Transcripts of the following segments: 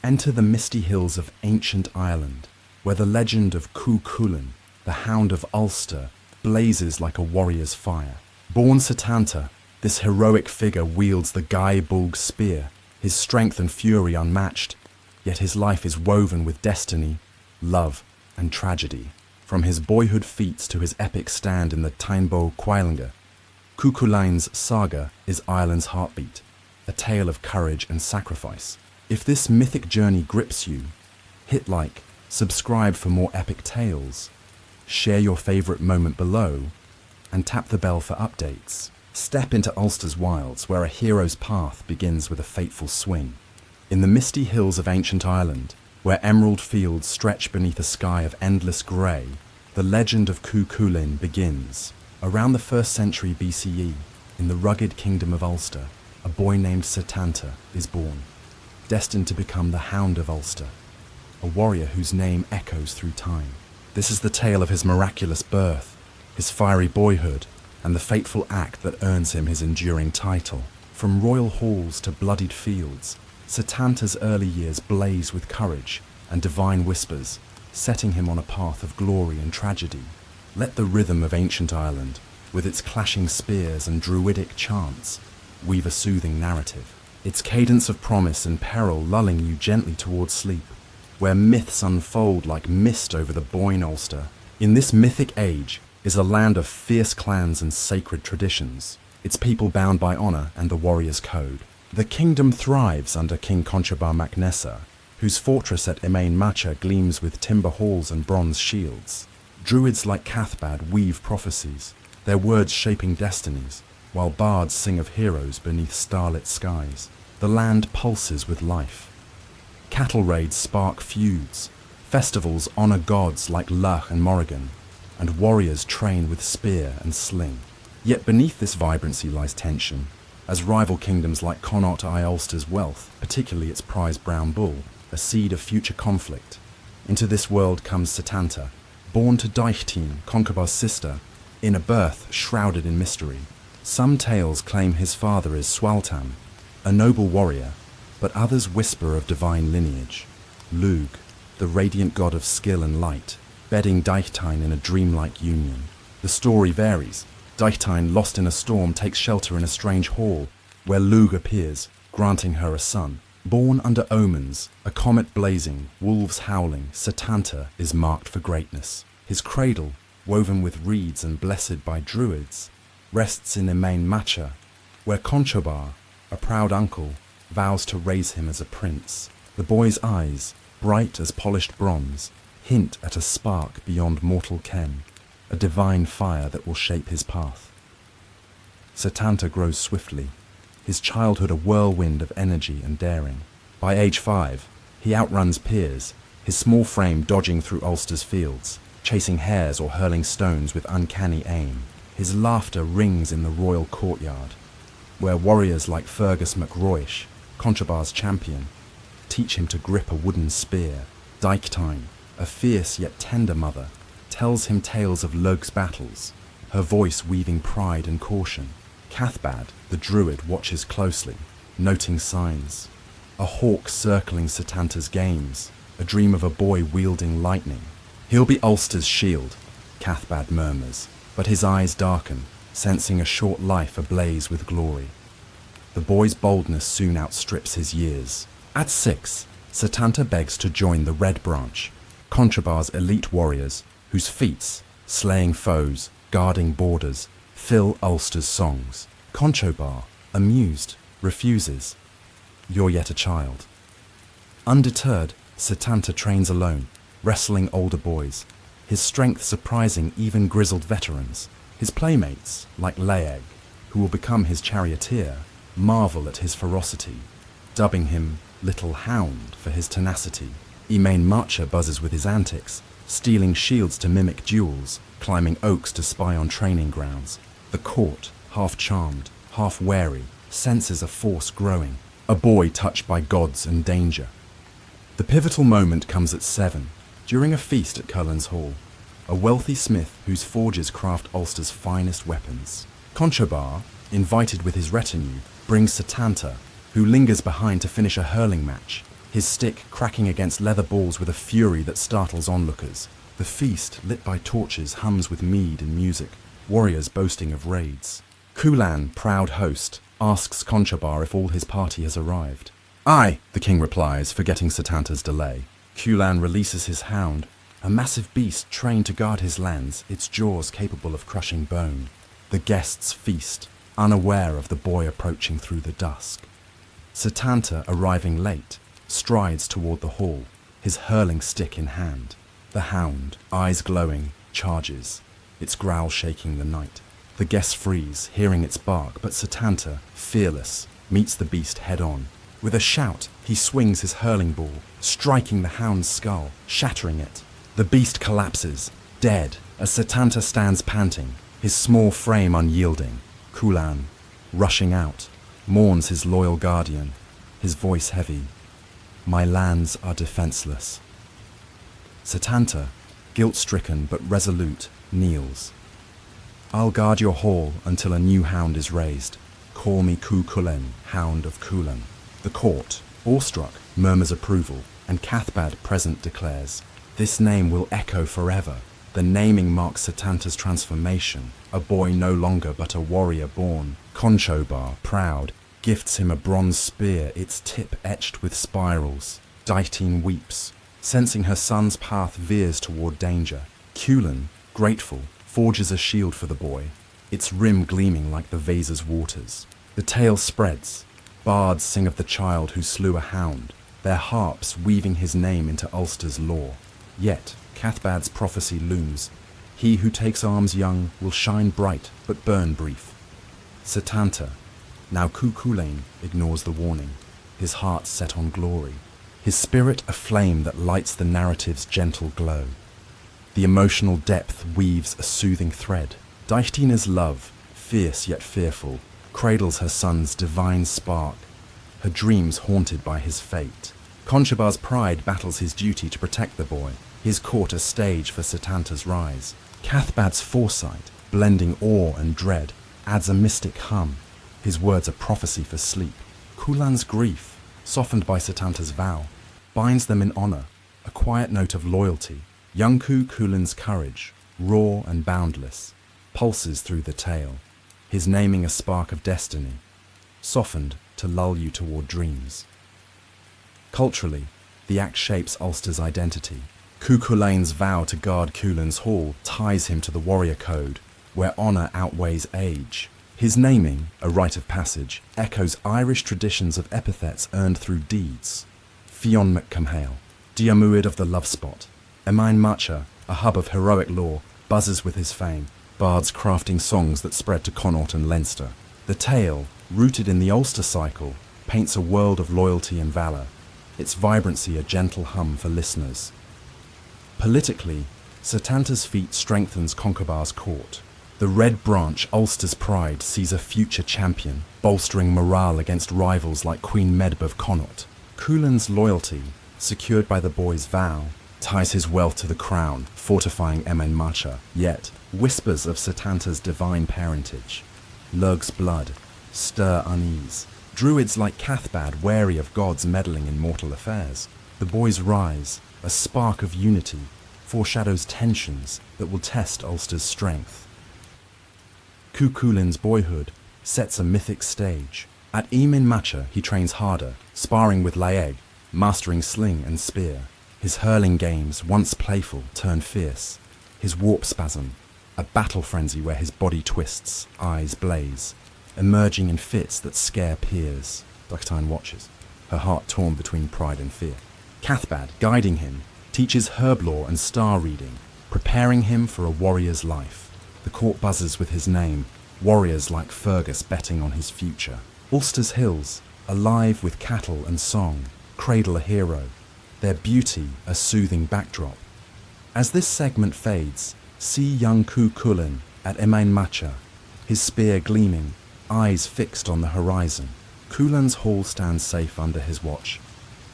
Enter the misty hills of ancient Ireland, where the legend of Cú Chulainn, the Hound of Ulster, blazes like a warrior's fire. Born Setanta, this heroic figure wields the Gae Bulg spear, his strength and fury unmatched, yet his life is woven with destiny, love, and tragedy. From his boyhood feats to his epic stand in the Tainbo Quailnga, Cú Chulainn's Saga is Ireland's heartbeat, a tale of courage and sacrifice. If this mythic journey grips you, hit like, subscribe for more epic tales, share your favourite moment below, and tap the bell for updates. Step into Ulster's wilds, where a hero's path begins with a fateful swing. In the misty hills of ancient Ireland, where emerald fields stretch beneath a sky of endless grey, the legend of Cú Chulainn begins. Around the 1st century BCE, in the rugged kingdom of Ulster, a boy named Setanta is born, destined to become the Hound of Ulster, a warrior whose name echoes through time. This is the tale of his miraculous birth, his fiery boyhood, and the fateful act that earns him his enduring title. From royal halls to bloodied fields, Setanta's early years blaze with courage and divine whispers, setting him on a path of glory and tragedy. Let the rhythm of ancient Ireland, with its clashing spears and druidic chants, weave a soothing narrative, its cadence of promise and peril lulling you gently towards sleep, where myths unfold like mist over the Boyne Ulster. In this mythic age is a land of fierce clans and sacred traditions, its people bound by honour and the warrior's code. The kingdom thrives under King Conchobar mac Nessa, whose fortress at Emain Macha gleams with timber halls and bronze shields. Druids like Cathbad weave prophecies, their words shaping destinies, while bards sing of heroes beneath starlit skies. The land pulses with life. Cattle raids spark feuds, festivals honour gods like Lugh and Morrigan, and warriors train with spear and sling. Yet beneath this vibrancy lies tension, as rival kingdoms like Connaught eye Ulster's wealth, particularly its prized brown bull, a seed of future conflict. Into this world comes Setanta, born to Daichtín, Conchobar's sister, in a birth shrouded in mystery. Some tales claim his father is Sualtam, a noble warrior, but others whisper of divine lineage. Lugh, the radiant god of skill and light, bedding Daichtín in a dreamlike union. The story varies. Daichtín, lost in a storm, takes shelter in a strange hall, where Lugh appears, granting her a son. Born under omens, a comet blazing, wolves howling, Setanta is marked for greatness. His cradle, woven with reeds and blessed by druids, rests in Emain Macha, where Conchobar, a proud uncle, vows to raise him as a prince. The boy's eyes, bright as polished bronze, hint at a spark beyond mortal ken, a divine fire that will shape his path. Setanta grows swiftly, his childhood a whirlwind of energy and daring. By age 5, he outruns peers, his small frame dodging through Ulster's fields, chasing hares or hurling stones with uncanny aim. His laughter rings in the royal courtyard, where warriors like Fergus MacRoish, Conchobar's champion, teach him to grip a wooden spear. Daichtín, a fierce yet tender mother, tells him tales of Lugh's battles, her voice weaving pride and caution. Cathbad, the druid, watches closely, noting signs. A hawk circling Setanta's games, a dream of a boy wielding lightning. He'll be Ulster's shield, Cathbad murmurs, but his eyes darken, sensing a short life ablaze with glory. The boy's boldness soon outstrips his years. At 6, Setanta begs to join the Red Branch, Conchobar's elite warriors, whose feats, slaying foes, guarding borders, fill Ulster's songs. Conchobar, amused, refuses. You're yet a child. Undeterred, Setanta trains alone, wrestling older boys, his strength surprising even grizzled veterans. His playmates, like Laeg, who will become his charioteer, marvel at his ferocity, dubbing him Little Hound for his tenacity. Emain Macha buzzes with his antics, stealing shields to mimic duels, climbing oaks to spy on training grounds. The court, half charmed, half wary, senses a force growing, a boy touched by gods and danger. The pivotal moment comes at 7, during a feast at Cullen's Hall, a wealthy smith whose forges craft Ulster's finest weapons. Conchobar, invited with his retinue, brings Setanta, who lingers behind to finish a hurling match, his stick cracking against leather balls with a fury that startles onlookers. The feast, lit by torches, hums with mead and music, warriors boasting of raids. Chulainn, proud host, asks Conchobar if all his party has arrived. "Aye," the king replies, forgetting Setanta's delay. Chulainn releases his hound, a massive beast trained to guard his lands, its jaws capable of crushing bone. The guests feast, unaware of the boy approaching through the dusk. Setanta, arriving late, strides toward the hall, his hurling stick in hand. The hound, eyes glowing, charges, its growl shaking the night. The guests freeze, hearing its bark, but Setanta, fearless, meets the beast head-on. With a shout, he swings his hurling ball, striking the hound's skull, shattering it. The beast collapses, dead, as Setanta stands panting, his small frame unyielding. Chulainn, rushing out, mourns his loyal guardian, his voice heavy. "My lands are defenseless." Setanta, guilt-stricken but resolute, kneels. "I'll guard your hall until a new hound is raised. Call me Cú Chulainn, Hound of Chulainn." The court, awestruck, murmurs approval, and Cathbad, present, declares, "This name will echo forever." The naming marks Setanta's transformation, a boy no longer but a warrior born. Conchobar, proud, gifts him a bronze spear, its tip etched with spirals. Ditheen weeps, sensing her son's path veers toward danger. Chulainn, grateful, forges a shield for the boy, its rim gleaming like the vase's waters. The tale spreads. Bards sing of the child who slew a hound, their harps weaving his name into Ulster's lore. Yet, Cathbad's prophecy looms. He who takes arms young will shine bright but burn brief. Setanta, now Cú Chulainn, ignores the warning, his heart set on glory, his spirit a flame that lights the narrative's gentle glow. The emotional depth weaves a soothing thread. Ditheen's love, fierce yet fearful, cradles her son's divine spark, her dreams haunted by his fate. Conchobar's pride battles his duty to protect the boy, his court a stage for Setanta's rise. Cathbad's foresight, blending awe and dread, adds a mystic hum, his words a prophecy for sleep. Chulainn's grief, softened by Setanta's vow, binds them in honor, a quiet note of loyalty. Young Cú Chulainn's courage, raw and boundless, pulses through the tale, his naming a spark of destiny, softened to lull you toward dreams. Culturally, the act shapes Ulster's identity. Cú Chulainn's vow to guard Chulainn's hall ties him to the warrior code, where honor outweighs age. His naming, a rite of passage, echoes Irish traditions of epithets earned through deeds. Fionn McCamhail, Diarmuid of the Love Spot. Emain Macha, a hub of heroic lore, buzzes with his fame, bards crafting songs that spread to Connaught and Leinster. The tale, rooted in the Ulster cycle, paints a world of loyalty and valour, its vibrancy a gentle hum for listeners. Politically, Setanta's feat strengthens Conchobar's court. The Red Branch, Ulster's pride, sees a future champion, bolstering morale against rivals like Queen Medb of Connaught. Chulainn's loyalty, secured by the boy's vow, ties his wealth to the crown, fortifying Emain Macha. Yet, whispers of Setanta's divine parentage, Lug's blood, stir unease. Druids like Cathbad wary of gods meddling in mortal affairs. The boy's rise, a spark of unity, foreshadows tensions that will test Ulster's strength. Cú Chulainn's boyhood sets a mythic stage. At Emain Macha he trains harder, sparring with Laeg, mastering sling and spear. His hurling games, once playful, turn fierce. His warp spasm, a battle frenzy where his body twists, eyes blaze, emerging in fits that scare peers. Ditheen watches, her heart torn between pride and fear. Cathbad, guiding him, teaches herb lore and star reading, preparing him for a warrior's life. The court buzzes with his name, warriors like Fergus betting on his future. Ulster's hills, alive with cattle and song, cradle a hero, their beauty a soothing backdrop. As this segment fades, see young Cú Chulainn at Emain Macha, his spear gleaming, eyes fixed on the horizon. Chulainn's hall stands safe under his watch,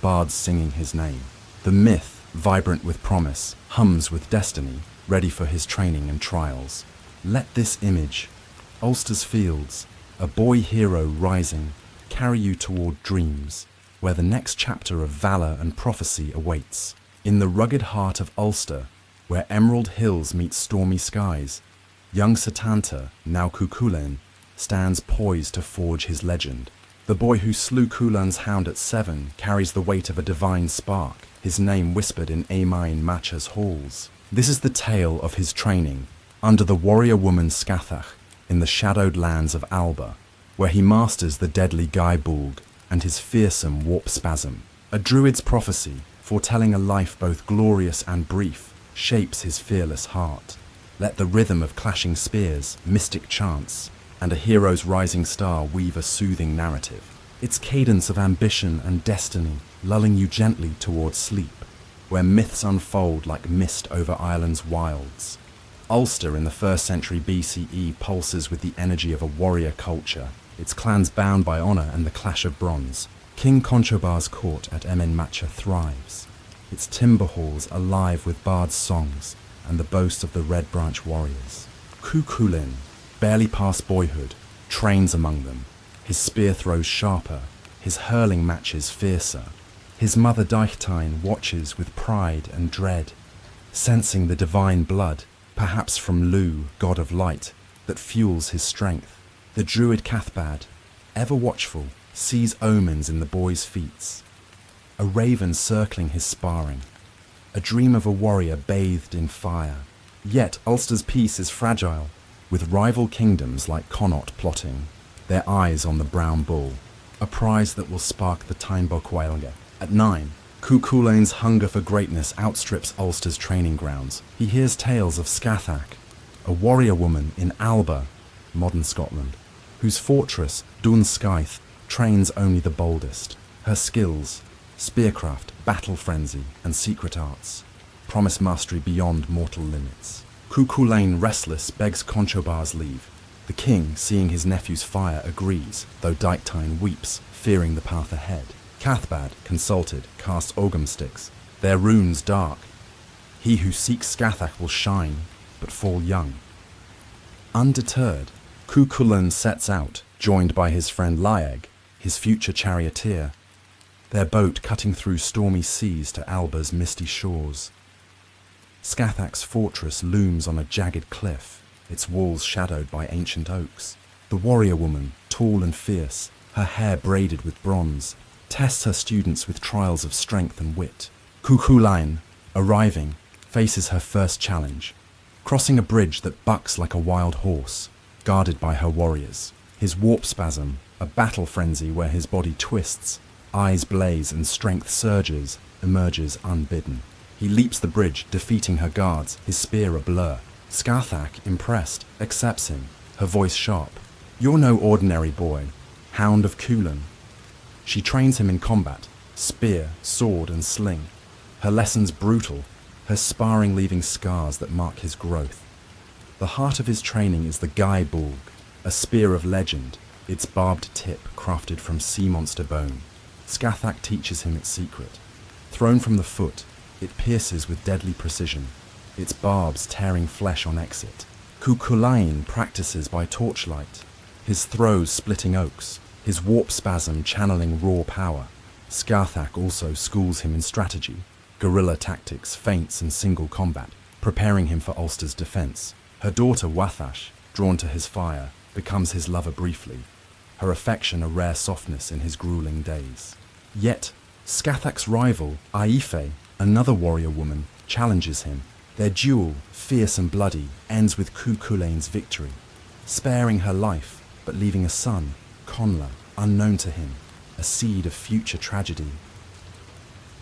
bards singing his name. The myth, vibrant with promise, hums with destiny, ready for his training and trials. Let this image, Ulster's fields, a boy hero rising, carry you toward dreams, where the next chapter of valor and prophecy awaits. In the rugged heart of Ulster, where emerald hills meet stormy skies, young Setanta, now Cú Chulainn, stands poised to forge his legend. The boy who slew Culann's hound at 7 carries the weight of a divine spark, his name whispered in Emain Macha's halls. This is the tale of his training, under the warrior woman Scathach, in the shadowed lands of Alba, where he masters the deadly Gaibulg and his fearsome warp spasm. A druid's prophecy, foretelling a life both glorious and brief, shapes his fearless heart. Let the rhythm of clashing spears, mystic chants, and a hero's rising star weave a soothing narrative. Its cadence of ambition and destiny lulling you gently towards sleep, where myths unfold like mist over Ireland's wilds. Ulster in the 1st century BCE pulses with the energy of a warrior culture, its clans bound by honour and the clash of bronze. King Conchobar's court at Emin Macha thrives, its timber halls alive with bards' songs and the boast of the Red Branch warriors. Cú Chulainn, barely past boyhood, trains among them, his spear throws sharper, his hurling matches fiercer. His mother Daichtine watches with pride and dread, sensing the divine blood, perhaps from Lu, god of light, that fuels his strength. The druid Cathbad, ever watchful, sees omens in the boy's feats. A raven circling his sparring, a dream of a warrior bathed in fire. Yet Ulster's peace is fragile, with rival kingdoms like Connaught plotting, their eyes on the brown bull, a prize that will spark the Tainbog Gaeilge. At 9, Cú Chulainn's hunger for greatness outstrips Ulster's training grounds. He hears tales of Scathach, a warrior woman in Alba, modern Scotland, whose fortress, Dún Scaith, trains only the boldest. Her skills, spearcraft, battle frenzy, and secret arts, promise mastery beyond mortal limits. Cú Chulainn, restless, begs Conchobar's leave. The king, seeing his nephew's fire, agrees, though Daichtine weeps, fearing the path ahead. Cathbad, consulted, casts Ogham sticks, their runes dark. He who seeks Scathach will shine, but fall young. Undeterred, Cú Chulainn sets out, joined by his friend Laeg, his future charioteer, their boat cutting through stormy seas to Alba's misty shores. Scathach's fortress looms on a jagged cliff, its walls shadowed by ancient oaks. The warrior woman, tall and fierce, her hair braided with bronze, tests her students with trials of strength and wit. Cú Chulainn, arriving, faces her first challenge, crossing a bridge that bucks like a wild horse, guarded by her warriors. His warp spasm, a battle frenzy where his body twists, eyes blaze and strength surges, emerges unbidden. He leaps the bridge, defeating her guards, his spear a blur. Scathach, impressed, accepts him, her voice sharp. "You're no ordinary boy, Hound of Chulainn." She trains him in combat, spear, sword and sling. Her lessons brutal, her sparring leaving scars that mark his growth. The heart of his training is the Gaibulg, a spear of legend, its barbed tip crafted from sea monster bone. Scathach teaches him its secret. Thrown from the foot, it pierces with deadly precision, its barbs tearing flesh on exit. Cú Chulainn practices by torchlight, his throws splitting oaks, his warp spasm channeling raw power. Scathach also schools him in strategy, guerrilla tactics, feints and single combat, preparing him for Ulster's defence. Her daughter Wathash, drawn to his fire, becomes his lover briefly, her affection a rare softness in his grueling days. Yet, Scathach's rival, Aife, another warrior woman, challenges him. Their duel, fierce and bloody, ends with Cú Chulainn's victory, sparing her life, but leaving a son, Conla, unknown to him, a seed of future tragedy.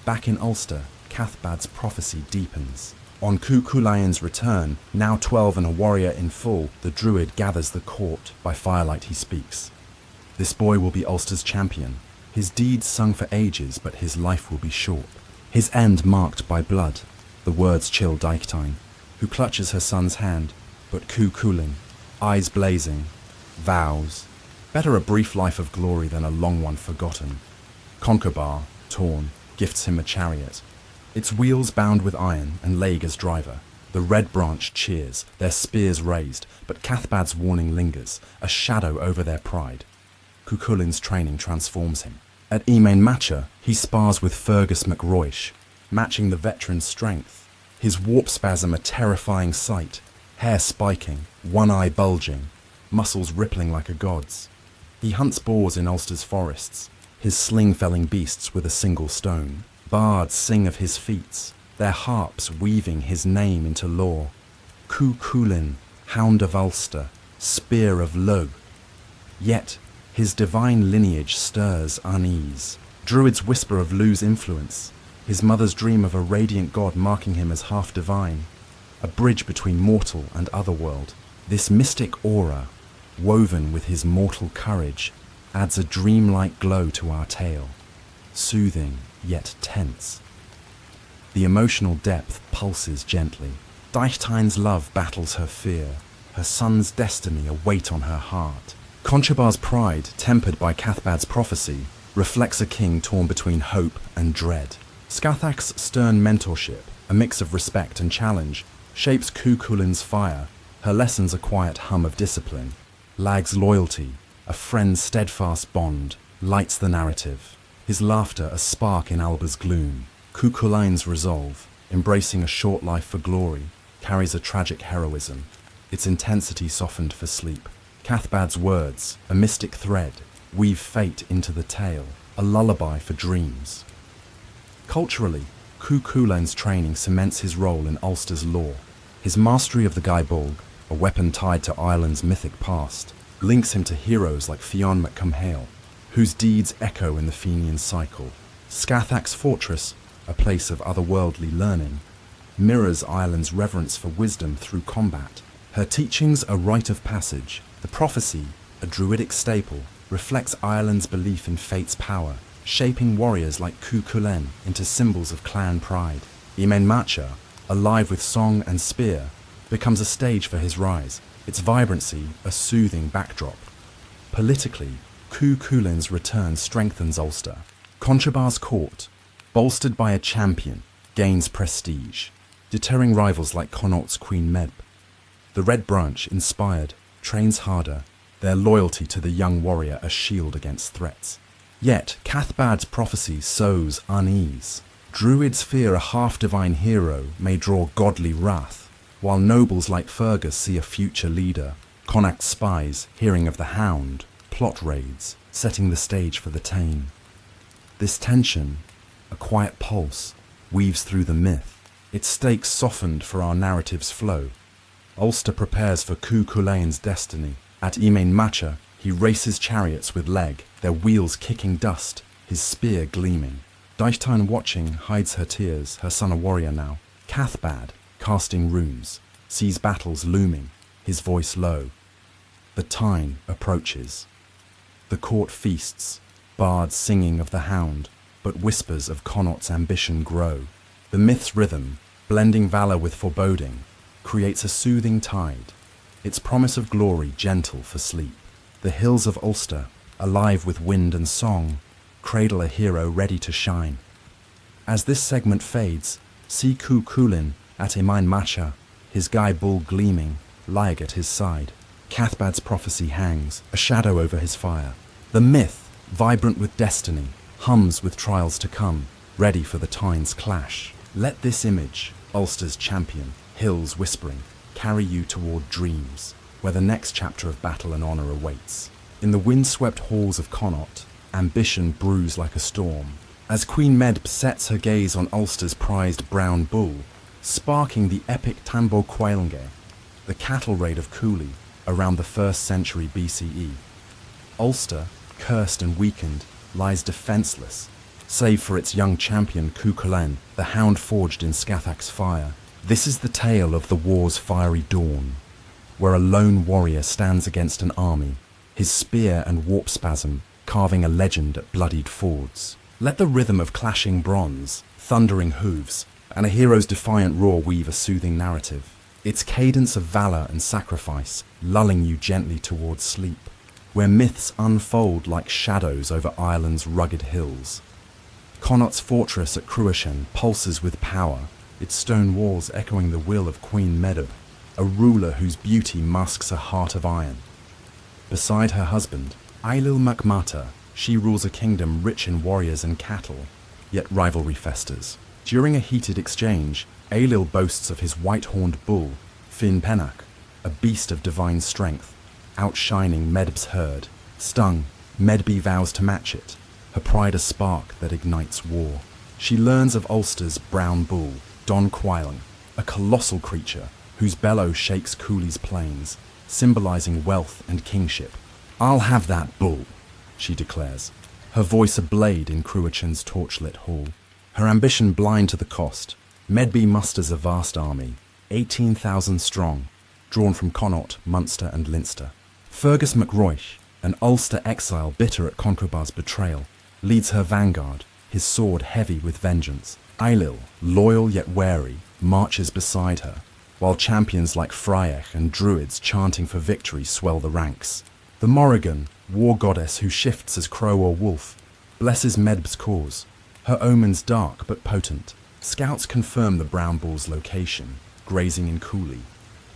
Back in Ulster, Cathbad's prophecy deepens. On Cú Chulainn's return, now 12 and a warrior in full, the druid gathers the court. By firelight he speaks. This boy will be Ulster's champion. His deeds sung for ages, but his life will be short. His end marked by blood. The words chill Daichtine, who clutches her son's hand, but Cú Chulainn, eyes blazing, vows, better a brief life of glory than a long one forgotten. Conchobar, torn, gifts him a chariot, its wheels bound with iron and Laeg as driver. The Red Branch cheers, their spears raised, but Cathbad's warning lingers, a shadow over their pride. Cú Chulainn's training transforms him. At Emain Matcha, he spars with Fergus MacRoish, matching the veteran's strength. His warp spasm a terrifying sight, hair spiking, one eye bulging, muscles rippling like a god's. He hunts boars in Ulster's forests, his sling felling beasts with a single stone. Bards sing of his feats, their harps weaving his name into lore. Cú Chulainn, Hound of Ulster, Spear of Low. Yet his divine lineage stirs unease. Druids whisper of Lu's influence, his mother's dream of a radiant god marking him as half divine, a bridge between mortal and otherworld. This mystic aura, woven with his mortal courage, adds a dreamlike glow to our tale, soothing yet tense. The emotional depth pulses gently. Deichtein's love battles her fear, her son's destiny a weight on her heart. Conchobar's pride, tempered by Cathbad's prophecy, reflects a king torn between hope and dread. Scathach's stern mentorship, a mix of respect and challenge, shapes Cú Chulainn's fire, her lessons a quiet hum of discipline. Lag's loyalty, a friend's steadfast bond, lights the narrative. His laughter a spark in Alba's gloom. Cú Chulainn's resolve, embracing a short life for glory, carries a tragic heroism, its intensity softened for sleep. Cathbad's words, a mystic thread, weave fate into the tale, a lullaby for dreams. Culturally, Cú Chulainn's training cements his role in Ulster's lore. His mastery of the Gaibulg, a weapon tied to Ireland's mythic past, links him to heroes like Fionn MacCumhaill, whose deeds echo in the Fenian cycle. Scathach's fortress, a place of otherworldly learning, mirrors Ireland's reverence for wisdom through combat. Her teachings a rite of passage, the prophecy, a druidic staple, reflects Ireland's belief in fate's power, shaping warriors like Cú Chulainn into symbols of clan pride. Emain Matcha, alive with song and spear, becomes a stage for his rise, its vibrancy a soothing backdrop. Politically, Cú Chulainn's return strengthens Ulster. Conchobar's court, bolstered by a champion, gains prestige, deterring rivals like Connaught's Queen Medb. The Red Branch, inspired, trains harder, their loyalty to the young warrior a shield against threats. Yet, Cathbad's prophecy sows unease. Druids fear a half-divine hero may draw godly wrath, while nobles like Fergus see a future leader. Connacht's spies, hearing of the Hound, plot raids, setting the stage for the Táin. This tension, a quiet pulse, weaves through the myth, its stakes softened for our narrative's flow. Ulster prepares for Cú Chulainn's destiny. At Emain Matcha, he races chariots with Leg, their wheels kicking dust, his spear gleaming. Deichtine watching hides her tears, her son a warrior now. Cathbad, casting runes, sees battles looming, his voice low. The Táin approaches. The court feasts, bards singing of the Hound, but whispers of Connaught's ambition grow. The myth's rhythm, blending valour with foreboding, creates a soothing tide, its promise of glory gentle for sleep. The hills of Ulster, alive with wind and song, cradle a hero ready to shine. As this segment fades, see Cú Chulainn at Emain Matcha, his Gaibulg gleaming, Lag at his side. Cathbad's prophecy hangs, a shadow over his fire. The myth, vibrant with destiny, hums with trials to come, ready for the Táin's clash. Let this image, Ulster's champion, hills whispering, carry you toward dreams, where the next chapter of battle and honour awaits. In the wind-swept halls of Connaught, ambition brews like a storm, as Queen Medb sets her gaze on Ulster's prized brown bull, sparking the epic Tambo Cuailnge, the cattle raid of Cooley around the 1st century BCE. Ulster, cursed and weakened, lies defenceless, save for its young champion Cú Chulainn, the Hound forged in Scathach's fire. This is the tale of the war's fiery dawn, where a lone warrior stands against an army, his spear and warp spasm carving a legend at bloodied fords. Let the rhythm of clashing bronze, thundering hooves, and a hero's defiant roar weave a soothing narrative, its cadence of valour and sacrifice lulling you gently towards sleep, where myths unfold like shadows over Ireland's rugged hills. Connaught's fortress at Cruachan pulses with power, its stone walls echoing the will of Queen Medb, a ruler whose beauty masks a heart of iron. Beside her husband, Ailill MacMata, She rules a kingdom rich in warriors and cattle, yet rivalry festers. During a heated exchange, Ailill boasts of his white-horned bull, Finn Pennach, a beast of divine strength, outshining Medb's herd. Stung, Medb vows to match it, her pride a spark that ignites war. She learns of Ulster's brown bull, Don Quailing, a colossal creature whose bellow shakes Cooley's plains, symbolizing wealth and kingship. "I'll have that bull," she declares, her voice a blade in Cruachan's torchlit hall. Her ambition blind to the cost, Medb musters a vast army, 18,000 strong, drawn from Connaught, Munster and Leinster. Fergus MacRoich, an Ulster exile bitter at Conchobar's betrayal, leads her vanguard, his sword heavy with vengeance. Ailill, loyal yet wary, marches beside her, while champions like Fraiach and druids chanting for victory swell the ranks. The Morrigan, war goddess who shifts as crow or wolf, blesses Medb's cause, her omens dark but potent. Scouts confirm the brown bull's location, grazing in Cooley,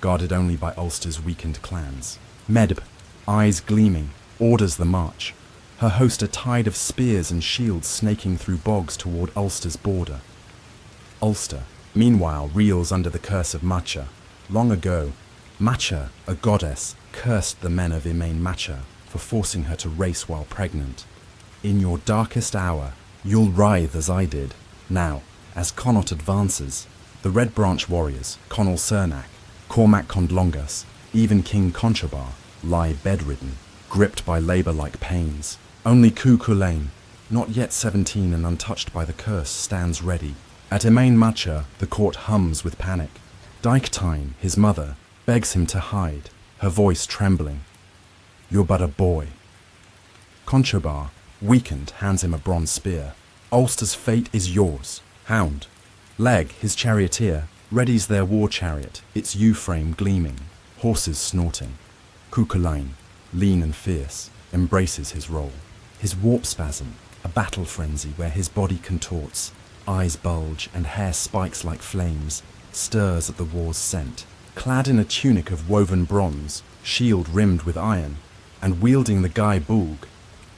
guarded only by Ulster's weakened clans. Medb, eyes gleaming, orders the march, her host a tide of spears and shields snaking through bogs toward Ulster's border. Ulster, meanwhile, reels under the curse of Macha. Long ago, Macha, a goddess, cursed the men of Emain Macha for forcing her to race while pregnant. "In your darkest hour, you'll writhe as I did." Now, as Connaught advances, the Red Branch warriors, Conall Cernach, Cormac Condlongas, even King Conchobar, lie bedridden, gripped by labour-like pains. Only Cú Chulainn, not yet 17 and untouched by the curse, stands ready. At Emain Macha, the court hums with panic. Daichtine, his mother, begs him to hide, her voice trembling. "You're but a boy." Conchobar, weakened, hands him a bronze spear. "Ulster's fate is yours." Hound, Leg, his charioteer, readies their war chariot, its U-frame gleaming, horses snorting. Cú Chulainn, lean and fierce, embraces his role. His warp spasm, a battle frenzy where his body contorts, eyes bulge and hair spikes like flames, stirs at the war's scent. Clad in a tunic of woven bronze, shield rimmed with iron, and wielding the Guy Boog,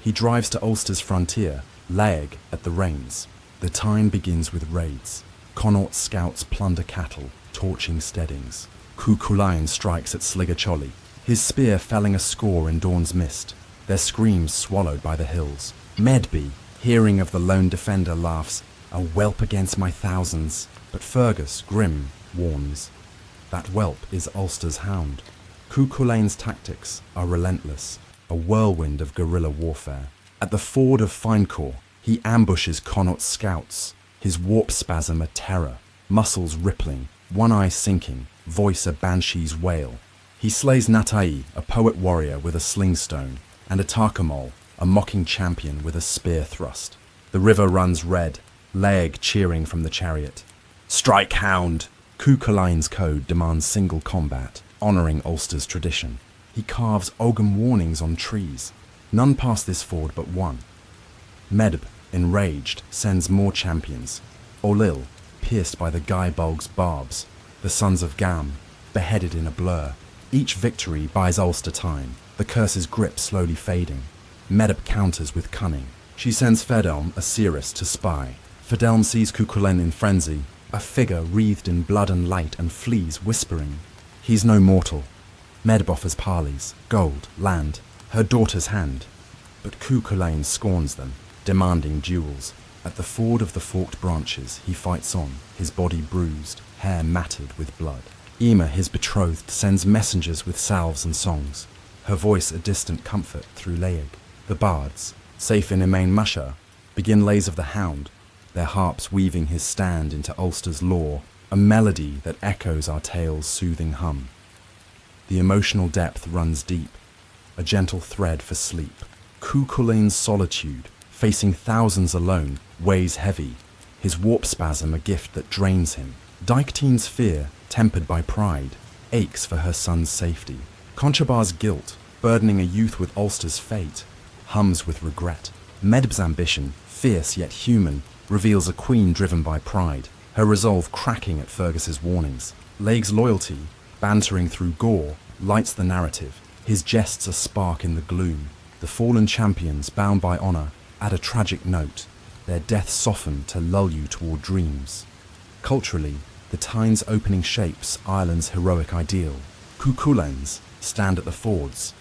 he drives to Ulster's frontier, Laeg at the reins. The Tyne begins with raids. Connaught scouts plunder cattle, torching steadings. Cú Chulainn strikes at Sligercholly, his spear felling a score in dawn's mist, their screams swallowed by the hills. Medb, hearing of the lone defender, laughs, "A whelp against my thousands." But Fergus, grim, warns, that whelp is Ulster's Hound. Cú Chulainn's tactics are relentless, a whirlwind of guerrilla warfare. At the ford of Finecourt, he ambushes Connaught scouts, his warp spasm a terror, muscles rippling, one eye sinking, voice a banshee's wail. He slays Natai, a poet warrior with a slingstone, and a Tarkamol, a mocking champion with a spear thrust. The river runs red, Laeg cheering from the chariot. "Strike, Hound!" Cú Chulainn's code demands single combat, honouring Ulster's tradition. He carves Ogham warnings on trees. None pass this ford but one. Medb, enraged, sends more champions. Olil, pierced by the Guy Bulg's barbs. The sons of Gam, beheaded in a blur. Each victory buys Ulster time, the curse's grip slowly fading. Medb counters with cunning. She sends Fedelm, a seeress, to spy. Fedelm sees Cú Chulainn in frenzy, a figure wreathed in blood and light, and flees, whispering. He's no mortal. Medb offers parleys, gold, land, her daughter's hand. But Cú Chulainn scorns them, demanding duels. At the ford of the forked branches, he fights on, his body bruised, hair matted with blood. Emer, his betrothed, sends messengers with salves and songs, her voice a distant comfort through Laeg. The bards, safe in Emain Macha, begin lays of the Hound, their harps weaving his stand into Ulster's lore, a melody that echoes our tale's soothing hum. The emotional depth runs deep, a gentle thread for sleep. Cú Chulainn's solitude, facing thousands alone, weighs heavy, his warp spasm a gift that drains him. Daichtine's fear, tempered by pride, aches for her son's safety. Conchobar's guilt, burdening a youth with Ulster's fate, hums with regret. Medb's ambition, fierce yet human, reveals a queen driven by pride, her resolve cracking at Fergus's warnings. Laeg's loyalty, bantering through gore, lights the narrative, his jests a spark in the gloom. The fallen champions, bound by honour, add a tragic note, their death softened to lull you toward dreams. Culturally, the Tyne's opening shapes Ireland's heroic ideal. Cú Chulainns stand at the fords.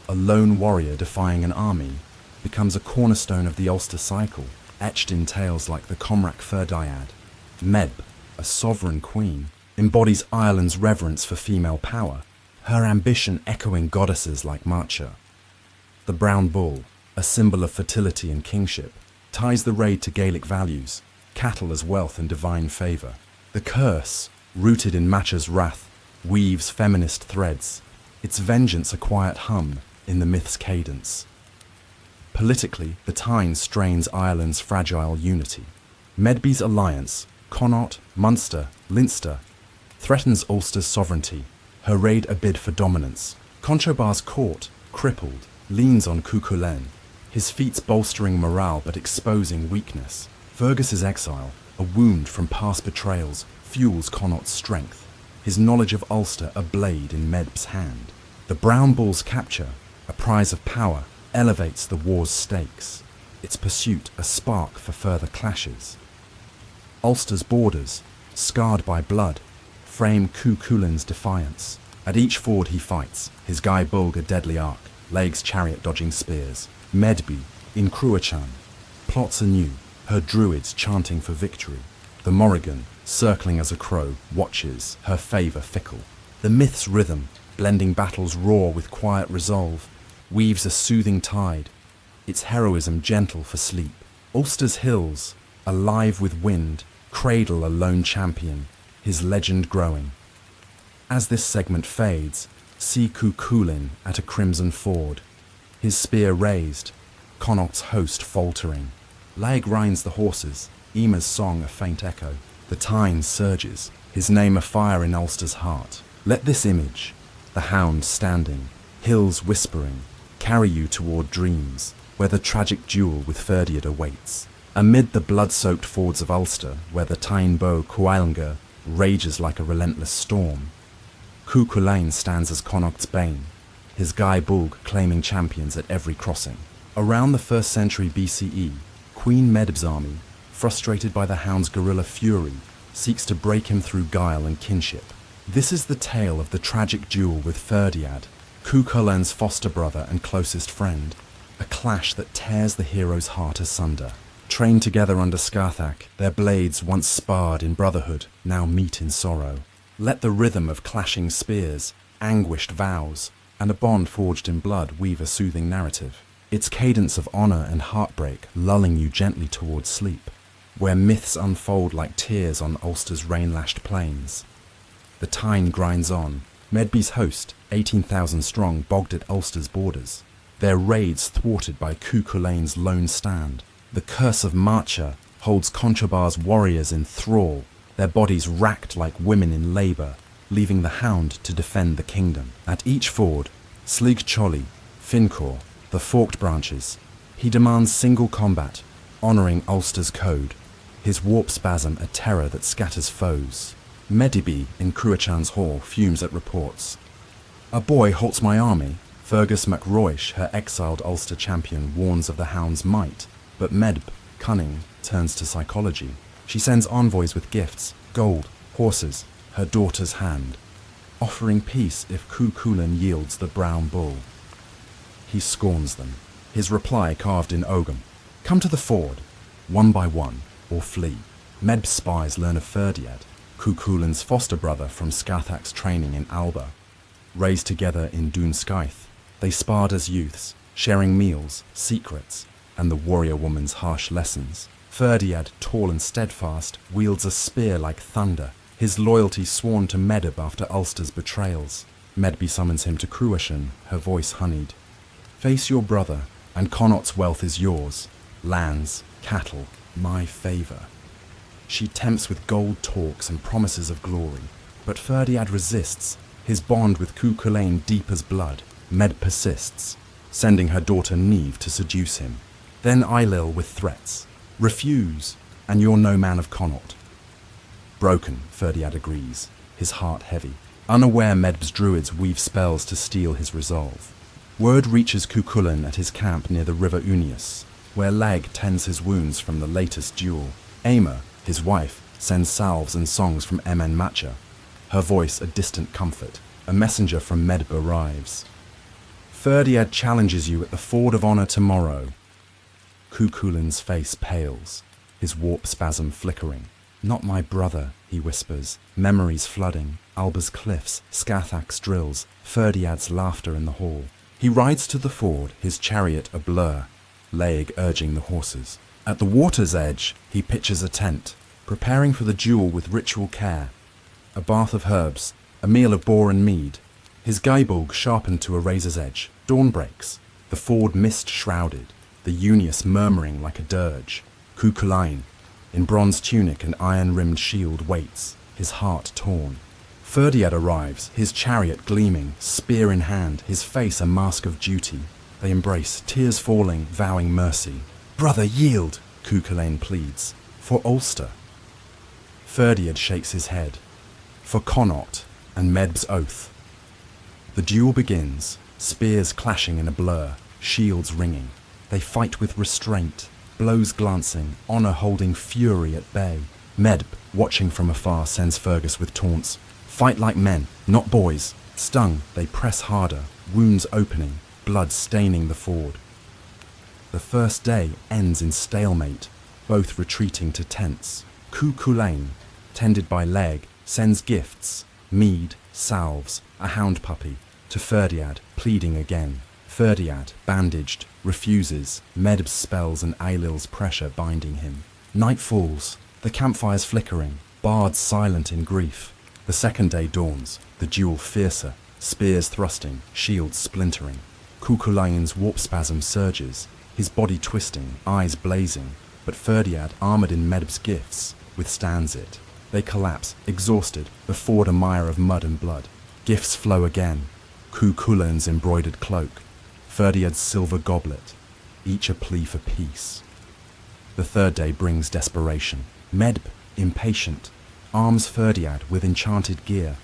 A lone warrior defying an army becomes a cornerstone of the Ulster cycle, etched in tales like the Comrac Ferdiad. Medb, a sovereign queen, embodies Ireland's reverence for female power, her ambition echoing goddesses like Marcha. The brown bull, a symbol of fertility and kingship, ties the raid to Gaelic values, cattle as wealth and divine favour. The curse, rooted in Marcha's wrath, weaves feminist threads, its vengeance a quiet hum in the myth's cadence. Politically, the Tyne strains Ireland's fragile unity. Medby's alliance, Connaught, Munster, Leinster, threatens Ulster's sovereignty, her raid a bid for dominance. Conchobar's court, crippled, leans on Cú Chulainn, his feats bolstering morale but exposing weakness. Fergus's exile, a wound from past betrayals, fuels Connaught's strength, his knowledge of Ulster a blade in Medb's hand. The Brown Bull's capture, a prize of power, elevates the war's stakes, its pursuit a spark for further clashes. Ulster's borders, scarred by blood, frame Cú Chulainn's defiance. At each ford he fights, his Guy Bulg a deadly arc, legs chariot dodging spears. Medby, in Cú Chulainn, plots anew, her druids chanting for victory. The Morrigan, circling as a crow, watches, her favour fickle. The myth's rhythm, blending battle's roar with quiet resolve, weaves a soothing tide, its heroism gentle for sleep. Ulster's hills, alive with wind, cradle a lone champion, his legend growing. As this segment fades, see Cú Chulainn at a crimson ford, his spear raised, Connaught's host faltering. Laig rinds the horses, Emer's song a faint echo. The Tyne surges, his name afire in Ulster's heart. Let this image, the Hound standing, hills whispering, carry you toward dreams, where the tragic duel with Ferdiad awaits. Amid the blood-soaked fords of Ulster, where the Tyne bow Cuailnge rages like a relentless storm, Cú Chulainn stands as Connaught's bane, his Guy Bulg claiming champions at every crossing. Around the 1st century BCE, Queen Medb's army, frustrated by the Hound's guerrilla fury, seeks to break him through guile and kinship. This is the tale of the tragic duel with Ferdiad, Cú Chulainn's foster brother and closest friend, a clash that tears the hero's heart asunder. Trained together under Scarthach, their blades once sparred in brotherhood, now meet in sorrow. Let the rhythm of clashing spears, anguished vows, and a bond forged in blood weave a soothing narrative, its cadence of honour and heartbreak lulling you gently towards sleep, where myths unfold like tears on Ulster's rain-lashed plains. The Tyne grinds on, Medby's host, 18,000 strong, bogged at Ulster's borders, their raids thwarted by Cú Chulainn's lone stand. The curse of Marcha holds Conchobar's warriors in thrall, their bodies racked like women in labour, leaving the Hound to defend the kingdom. At each ford, Slig Cholly, Fincor, the forked branches, he demands single combat, honouring Ulster's code, his warp spasm a terror that scatters foes. Medby in Cú Chulainn's hall fumes at reports. A boy halts my army. Fergus MacRoish, her exiled Ulster champion, warns of the Hound's might, but Medb, cunning, turns to psychology. She sends envoys with gifts, gold, horses, her daughter's hand, offering peace if Cú Chulainn yields the brown bull. He scorns them, his reply carved in Ogham. Come to the ford, one by one, or flee. Medb's spies learn of Ferdiad, Cú Chulainn's foster brother from Scarthach's training in Alba. Raised together in Dún Scaith, they sparred as youths, sharing meals, secrets, and the warrior woman's harsh lessons. Ferdiad, tall and steadfast, wields a spear like thunder, his loyalty sworn to Medb after Ulster's betrayals. Medby summons him to Cú Chulainn, her voice honeyed. Face your brother, and Connaught's wealth is yours. Lands, cattle, my favour. She tempts with gold talks and promises of glory, but Ferdiad resists, his bond with Cú Chulainn deep as blood. Medb persists, sending her daughter Niamh to seduce him. Then Ailill with threats. Refuse, and you're no man of Connaught. Broken, Ferdiad agrees, his heart heavy. Unaware Medb's druids weave spells to steel his resolve. Word reaches Cú Chulainn at his camp near the river Unius, where Leg tends his wounds from the latest duel. Ama, his wife, sends salves and songs from Emen Macha, her voice a distant comfort. A messenger from Medb arrives. Ferdiad challenges you at the Ford of Honour tomorrow. Cú Chulainn's face pales, his warp spasm flickering. Not my brother, he whispers, memories flooding, Alba's cliffs, Scathach's drills, Ferdiad's laughter in the hall. He rides to the ford, his chariot a blur, Laeg urging the horses. At the water's edge, he pitches a tent, preparing for the duel with ritual care. A bath of herbs, a meal of boar and mead, his gaibulg sharpened to a razor's edge. Dawn breaks, the ford mist shrouded, the Unius murmuring like a dirge. Cú Chulainn, in bronze tunic and iron-rimmed shield, waits, his heart torn. Ferdiad arrives, his chariot gleaming, spear in hand, his face a mask of duty. They embrace, tears falling, vowing mercy. Brother, yield, Cú Chulainn pleads, for Ulster. Ferdiad shakes his head, for Connaught and Medb's oath. The duel begins, spears clashing in a blur, shields ringing. They fight with restraint, blows glancing, honour holding fury at bay. Medb, watching from afar, sends Fergus with taunts. Fight like men, not boys. Stung, they press harder, wounds opening, blood staining the ford. The first day ends in stalemate, both retreating to tents. Cú Chulainn, tended by Leg, sends gifts, mead, salves, a hound puppy, to Ferdiad, pleading again. Ferdiad, bandaged, refuses, Medb's spells and Ailil's pressure binding him. Night falls, the campfires flickering, bards silent in grief. The second day dawns, the duel fiercer, spears thrusting, shields splintering. Cú Chulainn's warp spasm surges, his body twisting, eyes blazing, but Ferdiad, armoured in Medb's gifts, withstands it. They collapse, exhausted, before a mire of mud and blood. Gifts flow again. Cú Chulainn's embroidered cloak, Ferdiad's silver goblet, each a plea for peace. The third day brings desperation. Medb, impatient, arms Ferdiad with enchanted gear,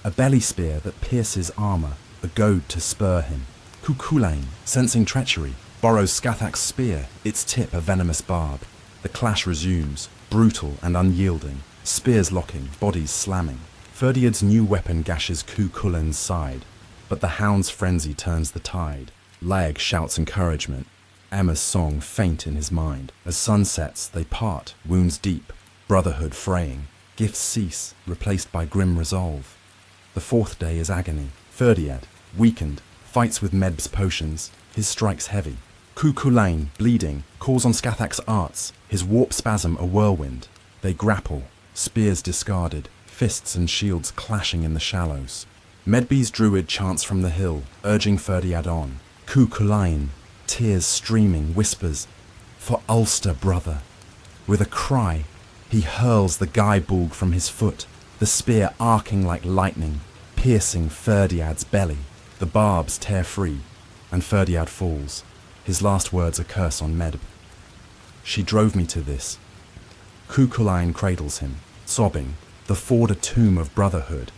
a belly spear that pierces armour, a goad to spur him. Cú Chulainn, sensing treachery, borrows Scathach's spear, its tip a venomous barb. The clash resumes, brutal and unyielding, spears locking, bodies slamming. Ferdiad's new weapon gashes Cú Chulainn's side, but the Hound's frenzy turns the tide. Laeg shouts encouragement, Emma's song faint in his mind. As sun sets, they part, wounds deep, brotherhood fraying. Gifts cease, replaced by grim resolve. The fourth day is agony. Ferdiad, weakened, fights with Medb's potions, his strikes heavy. Cú Chulainn, bleeding, calls on Scathach's arts, his warp spasm a whirlwind. They grapple, spears discarded, fists and shields clashing in the shallows. Medb's druid chants from the hill, urging Ferdiad on. Cú Chulainn, tears streaming, whispers, "For Ulster, brother." With a cry, he hurls the gaibulg from his foot, the spear arcing like lightning, piercing Ferdiad's belly. The barbs tear free, and Ferdiad falls, his last words a curse on Medb. "She drove me to this." Cú Chulainn cradles him, sobbing, the ford a tomb of brotherhood.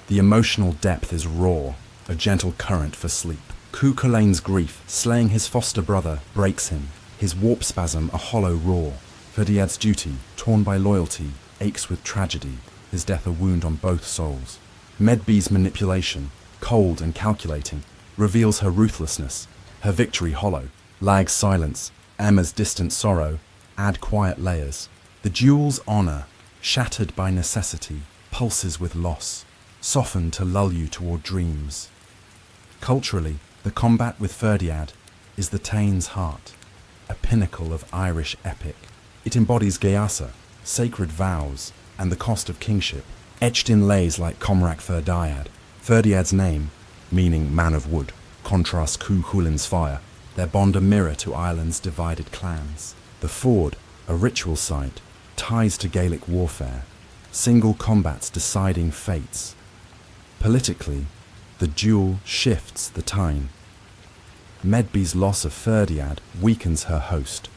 The emotional depth is raw, a gentle current for sleep. Cú Chulainn's grief, slaying his foster brother, breaks him, his warp spasm a hollow roar. Ferdiad's duty, torn by loyalty, aches with tragedy, his death a wound on both souls. Medb's manipulation, cold and calculating, reveals her ruthlessness, her victory hollow. Lag's silence, Emma's distant sorrow, add quiet layers. The duel's honour, shattered by necessity, pulses with loss, softened to lull you toward dreams. Culturally, the combat with Ferdiad is the Taine's heart, a pinnacle of Irish epic. It embodies Geasa, sacred vows, and the cost of kingship, etched in lays like Comrach Ferdiad. Ferdiad's name, meaning man of wood, contrasts Cú Chulainn's fire, their bond a mirror to Ireland's divided clans. The ford, a ritual site, ties to Gaelic warfare, single combats deciding fates. Politically, the duel shifts the Tyne. Medb's loss of Ferdiad weakens her host,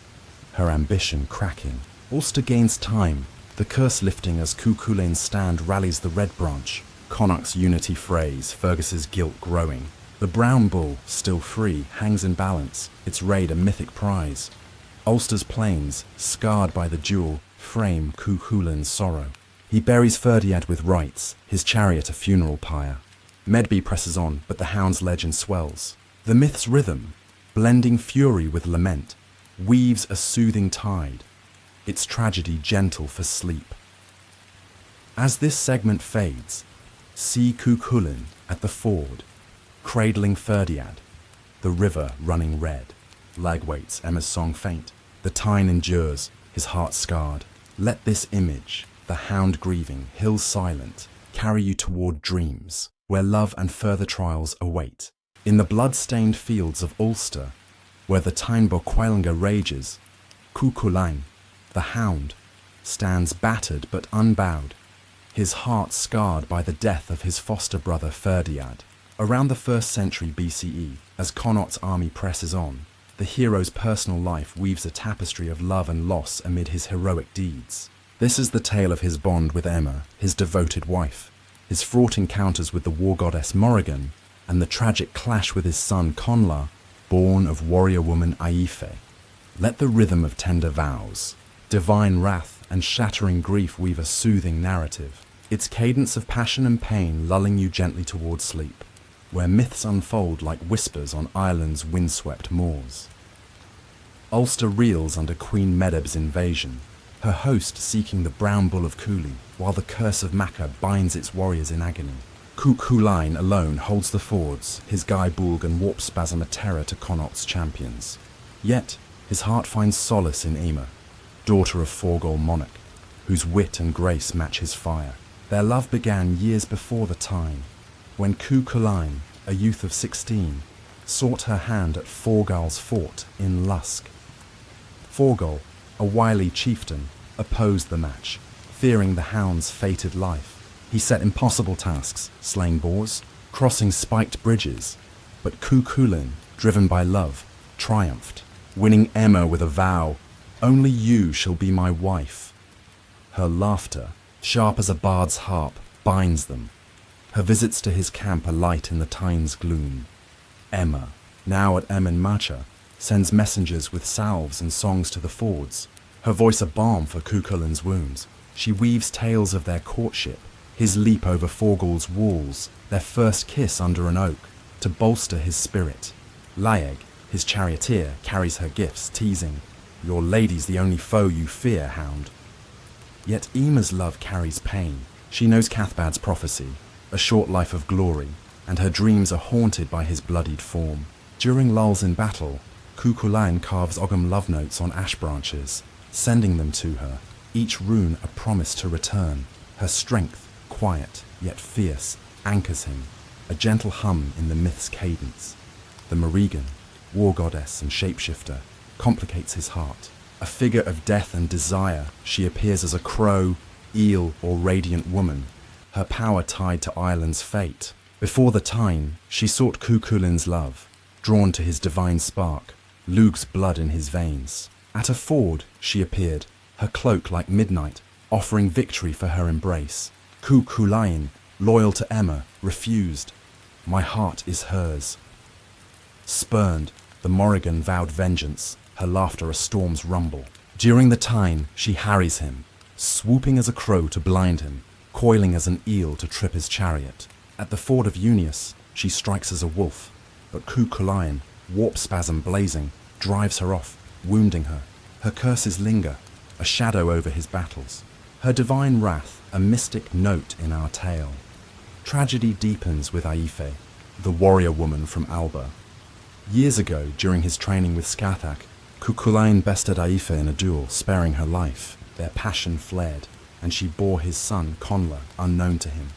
her ambition cracking. Ulster gains time, the curse lifting as Cú Chulainn's stand rallies the Red Branch. Connacht's unity frays, Fergus's guilt growing. The brown bull, still free, hangs in balance, its raid a mythic prize. Ulster's plains, scarred by the duel, frame Cú Chulainn's sorrow. He buries Ferdiad with rites, his chariot a funeral pyre. Medby presses on, but the hound's legend swells. The myth's rhythm, blending fury with lament, weaves a soothing tide, its tragedy gentle for sleep. As this segment fades, see Cú Chulainn at the ford, cradling Ferdiad, the river running red. Lag waits, Emma's song faint. The Tyne endures, his heart scarred. Let this image, the hound grieving, hills silent, carry you toward dreams, where love and further trials await. In the blood-stained fields of Ulster, where the Tyne Boquelga rages, Cú Chulainn, the hound, stands battered but unbowed, his heart scarred by the death of his foster brother Ferdiad. Around the 1st century BCE, as Connaught's army presses on, the hero's personal life weaves a tapestry of love and loss amid his heroic deeds. This is the tale of his bond with Emma, his devoted wife, his fraught encounters with the war goddess Morrigan, and the tragic clash with his son Conla, born of warrior woman Aife. Let the rhythm of tender vows, divine wrath, and shattering grief weave a soothing narrative, its cadence of passion and pain lulling you gently toward sleep, where myths unfold like whispers on Ireland's windswept moors. Ulster reels under Queen Medb's invasion, her host seeking the brown bull of Cooley, while the curse of Macha binds its warriors in agony. Cú Chulainn alone holds the fords, his Guy Bulg and warp spasm a terror to Connaught's champions. Yet, his heart finds solace in Emer, daughter of Forgall monarch, whose wit and grace match his fire. Their love began years before the Tyne, when Cú Chulainn, a youth of 16, sought her hand at Forgall's fort in Lusk. Forgall, a wily chieftain, opposed the match, fearing the hound's fated life. He set impossible tasks, slaying boars, crossing spiked bridges, but Cú Chulainn, driven by love, triumphed, winning Emma with a vow, "Only you shall be my wife." Her laughter, sharp as a bard's harp, binds them. Her visits to his camp are light in the Tyne's gloom. Emma, now at Emyn Macha, sends messengers with salves and songs to the fords, her voice a balm for Cú Chulainn's wounds. She weaves tales of their courtship, his leap over Forgall's walls, their first kiss under an oak, to bolster his spirit. Laeg, his charioteer, carries her gifts, teasing, "Your lady's the only foe you fear, hound." Yet Emer's love carries pain. She knows Cathbad's prophecy, a short life of glory, and her dreams are haunted by his bloodied form. During lulls in battle, Cú Chulainn carves Ogham love notes on ash branches, sending them to her, each rune a promise to return. Her strength, quiet yet fierce, anchors him, a gentle hum in the myth's cadence. The Morrigan, war goddess and shapeshifter, complicates his heart. A figure of death and desire, she appears as a crow, eel, or radiant woman, her power tied to Ireland's fate. Before the Tyne, she sought Cú Chulainn's love, drawn to his divine spark, Lug's blood in his veins. At a ford, she appeared, her cloak like midnight, offering victory for her embrace. Cú Chulainn, loyal to Emma, refused. "My heart is hers." Spurned, the Morrigan vowed vengeance, her laughter a storm's rumble. During the Tyne, she harries him, swooping as a crow to blind him, coiling as an eel to trip his chariot. At the ford of Unius, she strikes as a wolf, but Cú Chulainn, warp spasm blazing, drives her off, wounding her. Her curses linger, a shadow over his battles. Her divine wrath, a mystic note in our tale. Tragedy deepens with Aife, the warrior woman from Alba. Years ago, during his training with Scathach, Cú Chulainn bested Aife in a duel, sparing her life. Their passion flared, and she bore his son, Conla, unknown to him.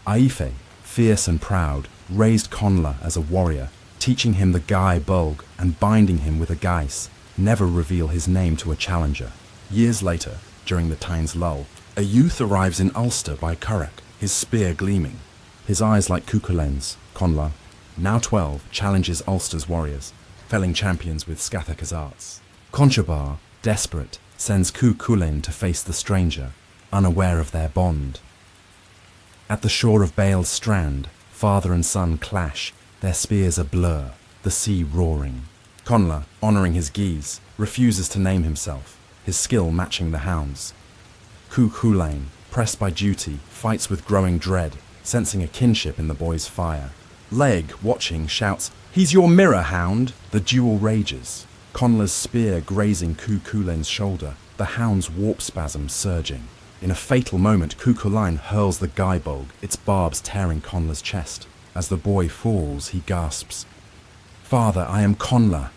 Aife, fierce and proud, raised Conla as a warrior, teaching him the Guy Bulg and binding him with a gais, never reveal his name to a challenger. Years later, during the Tyne's lull, a youth arrives in Ulster by Curragh, his spear gleaming. His eyes like Cú Chulainn's, Conla, now 12, challenges Ulster's warriors, felling champions with Scathach's arts. Conchobar, desperate, sends Cú Chulainn to face the stranger, unaware of their bond. At the shore of Bale's strand, father and son clash, their spears a blur, the sea roaring. Connla, honouring his geese, refuses to name himself, his skill matching the hound's. Cú Chulainn, pressed by duty, fights with growing dread, sensing a kinship in the boy's fire. Leg, watching, shouts, "He's your mirror, Hound!" The duel rages. Connla's spear grazing Cú Chulainn's shoulder, the hound's warp spasm surging. In a fatal moment, Cú Chulainn hurls the guybulg, its barbs tearing Connla's chest. As the boy falls, he gasps, "Father, I am Connla."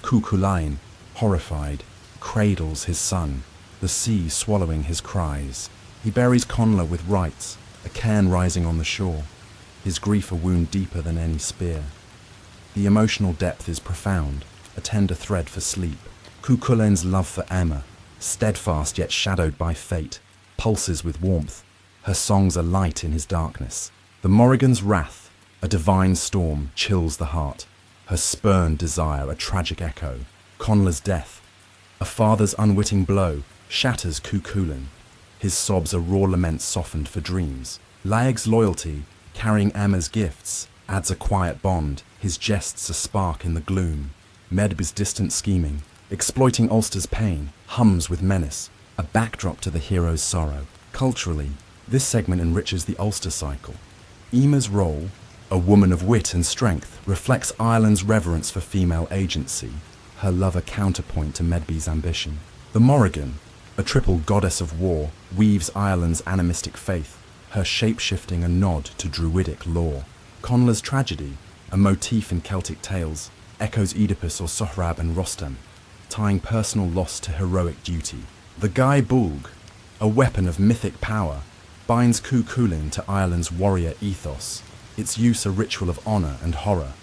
Cú Chulainn, horrified, cradles his son, the sea swallowing his cries. He buries Connla with rites, a cairn rising on the shore, his grief a wound deeper than any spear. The emotional depth is profound, a tender thread for sleep. Cú Chulainn's love for Emma, steadfast yet shadowed by fate, pulses with warmth. Her songs are light in his darkness. The Morrigan's wrath, a divine storm, chills the heart. Her spurned desire, a tragic echo. Connla's death, a father's unwitting blow, shatters Cú Chulainn. His sobs are raw lament softened for dreams. Laeg's loyalty, carrying Emma's gifts, adds a quiet bond, his jests a spark in the gloom. Medb's distant scheming, exploiting Ulster's pain, hums with menace, a backdrop to the hero's sorrow. Culturally, this segment enriches the Ulster cycle. Eime's role, a woman of wit and strength, reflects Ireland's reverence for female agency, her love a counterpoint to Medb's ambition. The Morrigan, a triple goddess of war, weaves Ireland's animistic faith, her shape-shifting a nod to druidic lore. Connla's tragedy, a motif in Celtic tales, echoes Oedipus or Sohrab and Rostam, tying personal loss to heroic duty. The guybulg, a weapon of mythic power, binds Cú Chulainn to Ireland's warrior ethos, its use a ritual of honour and horror.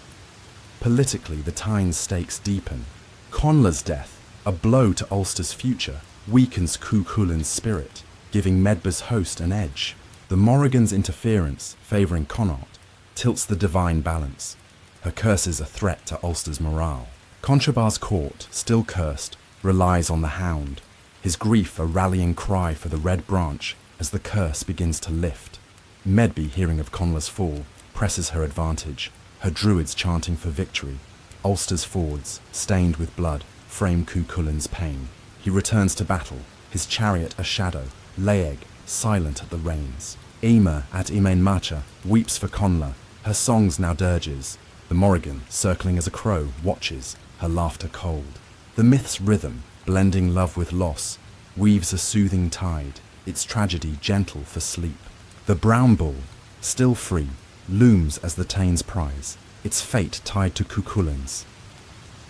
Politically, the Tyne's stakes deepen. Connla's death, a blow to Ulster's future, weakens Cú Chulainn's spirit, giving Medb's host an edge. The Morrigan's interference, favouring Connaught, tilts the divine balance. Her curse is a threat to Ulster's morale. Conchobar's court, still cursed, relies on the Hound, his grief a rallying cry for the Red Branch as the curse begins to lift. Medb, hearing of Connla's fall, presses her advantage, her druids chanting for victory. Ulster's fords, stained with blood, frame Cú Chulainn's pain. He returns to battle, his chariot a shadow, Laeg, silent at the reins. Emer at Emain Macha weeps for Connla, her songs now dirges. The Morrigan, circling as a crow, watches, her laughter cold. The myth's rhythm, blending love with loss, weaves a soothing tide, its tragedy gentle for sleep. The brown bull, still free, looms as the Taine's prize, its fate tied to Cú Chulainn's.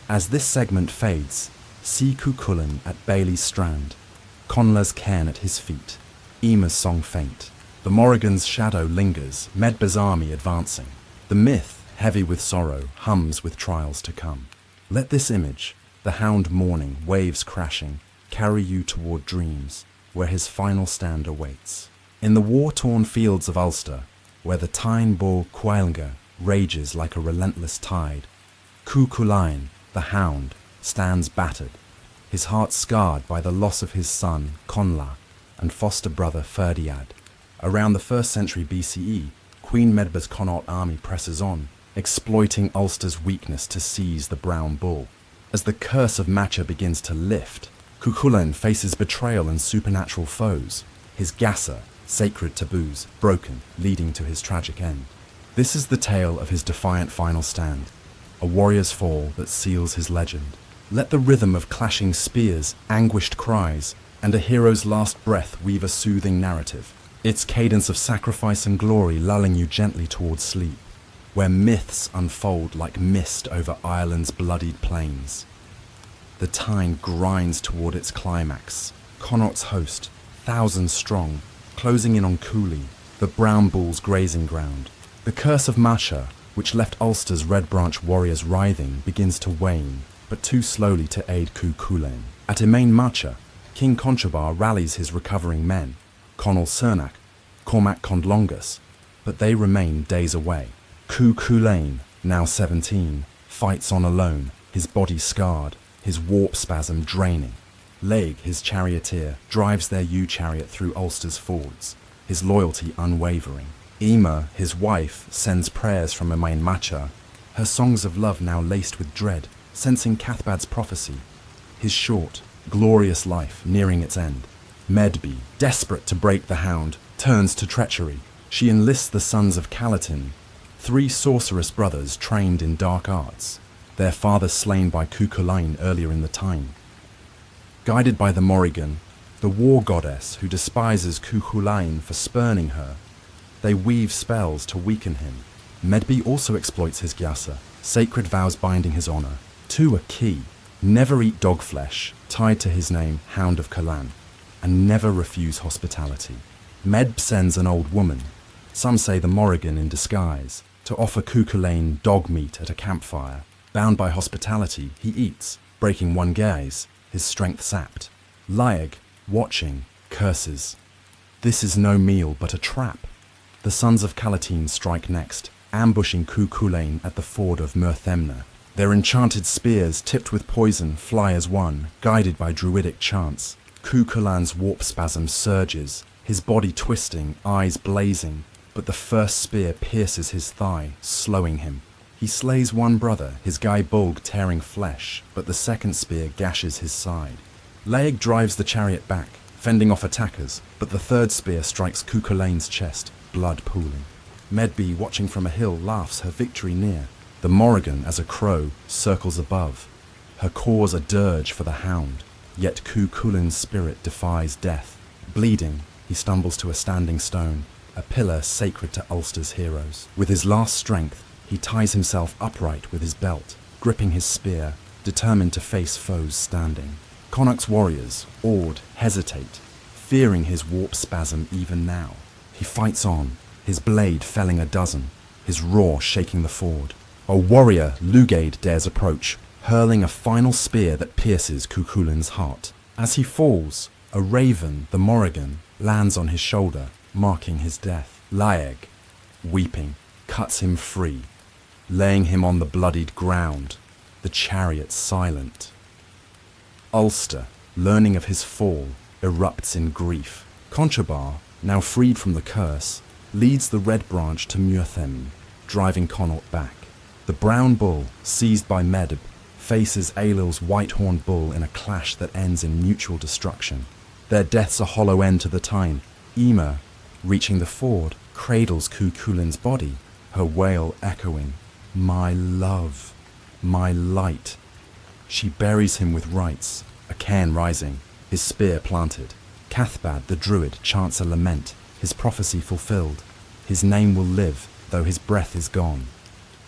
As this segment fades, see Cú Chulainn at Bailey's strand, Connla's cairn at his feet, Emer's song faint. The Morrigan's shadow lingers, Medb's army advancing. The myth, heavy with sorrow, hums with trials to come. Let this image, the Hound mourning, waves crashing, carry you toward dreams, where his final stand awaits. In the war-torn fields of Ulster, where the Tyne Bó Cúailnge rages like a relentless tide, Cú Chulainn, the Hound, stands battered, his heart scarred by the loss of his son, Connla, and foster brother Ferdiad. Around the 1st century BCE, Queen Medb's Connaught army presses on, exploiting Ulster's weakness to seize the brown bull. As the curse of Macha begins to lift, Cú Chulainn faces betrayal and supernatural foes, his gasa, sacred taboos, broken, leading to his tragic end. This is the tale of his defiant final stand, a warrior's fall that seals his legend. Let the rhythm of clashing spears, anguished cries, and a hero's last breath weave a soothing narrative, its cadence of sacrifice and glory lulling you gently towards sleep, where myths unfold like mist over Ireland's bloodied plains. The Tyne grinds toward its climax, Connaught's host, thousands strong, closing in on Cooley, the brown bull's grazing ground. The curse of Macha, which left Ulster's Red Branch warriors writhing, begins to wane, but too slowly to aid Cú Chulainn. At Emain Macha, King Conchobar rallies his recovering men, Conall Cernach, Cormac Condlongus, but they remain days away. Cú Chulainn, now 17, fights on alone, his body scarred, his warp spasm draining. Laeg, his charioteer, drives their yew chariot through Ulster's fords, his loyalty unwavering. Emer, his wife, sends prayers from Emain Macha, her songs of love now laced with dread, sensing Cathbad's prophecy, his short, glorious life nearing its end. Medb, desperate to break the Hound, turns to treachery. She enlists the sons of Calatin, 3 sorceress brothers trained in dark arts, their father slain by Cú Chulainn earlier in the time. Guided by the Morrigan, the war goddess who despises Cú Chulainn for spurning her, they weave spells to weaken him. Medb also exploits his gyasa, sacred vows binding his honor. 2 are key: never eat dog flesh, tied to his name, Hound of Calan, and never refuse hospitality. Medb sends an old woman, some say the Morrigan in disguise, to offer Cú Chulainn dog meat at a campfire. Bound by hospitality, he eats, breaking one gaze, his strength sapped. Laeg, watching, curses. This is no meal but a trap. The sons of Calatin strike next, ambushing Cú Chulainn at the ford of Murthemna. Their enchanted spears, tipped with poison, fly as one, guided by druidic chants. Cú Chulainn's warp spasm surges, his body twisting, eyes blazing, but the first spear pierces his thigh, slowing him. He slays one brother, his guy Bulg tearing flesh, but the second spear gashes his side. Laeg drives the chariot back, fending off attackers, but the third spear strikes Cú Chulainn's chest, blood pooling. Medb, watching from a hill, laughs, her victory near. The Morrigan, as a crow, circles above, her cause a dirge for the Hound. Yet Cú Chulainn's spirit defies death. Bleeding, he stumbles to a standing stone, a pillar sacred to Ulster's heroes. With his last strength, he ties himself upright with his belt, gripping his spear, determined to face foes standing. Connacht's warriors, awed, hesitate, fearing his warp spasm even now. He fights on, his blade felling a dozen, his roar shaking the ford. A warrior, Lugaid, dares approach, hurling a final spear that pierces Cú Chulainn's heart. As he falls, a raven, the Morrigan, lands on his shoulder, marking his death. Laeg, weeping, cuts him free, laying him on the bloodied ground, the chariot silent. Ulster, learning of his fall, erupts in grief. Conchobar, now freed from the curse, leads the Red Branch to Murthemn, driving Connacht back. The brown bull, seized by Medb, faces Ailill's white-horned bull in a clash that ends in mutual destruction. Their death's a hollow end to the time. Emer, reaching the ford, cradles Cú Chulainn's body, her wail echoing, "My love, my light." She buries him with rites, a cairn rising, his spear planted. Cathbad, the druid, chants a lament, his prophecy fulfilled. His name will live, though his breath is gone.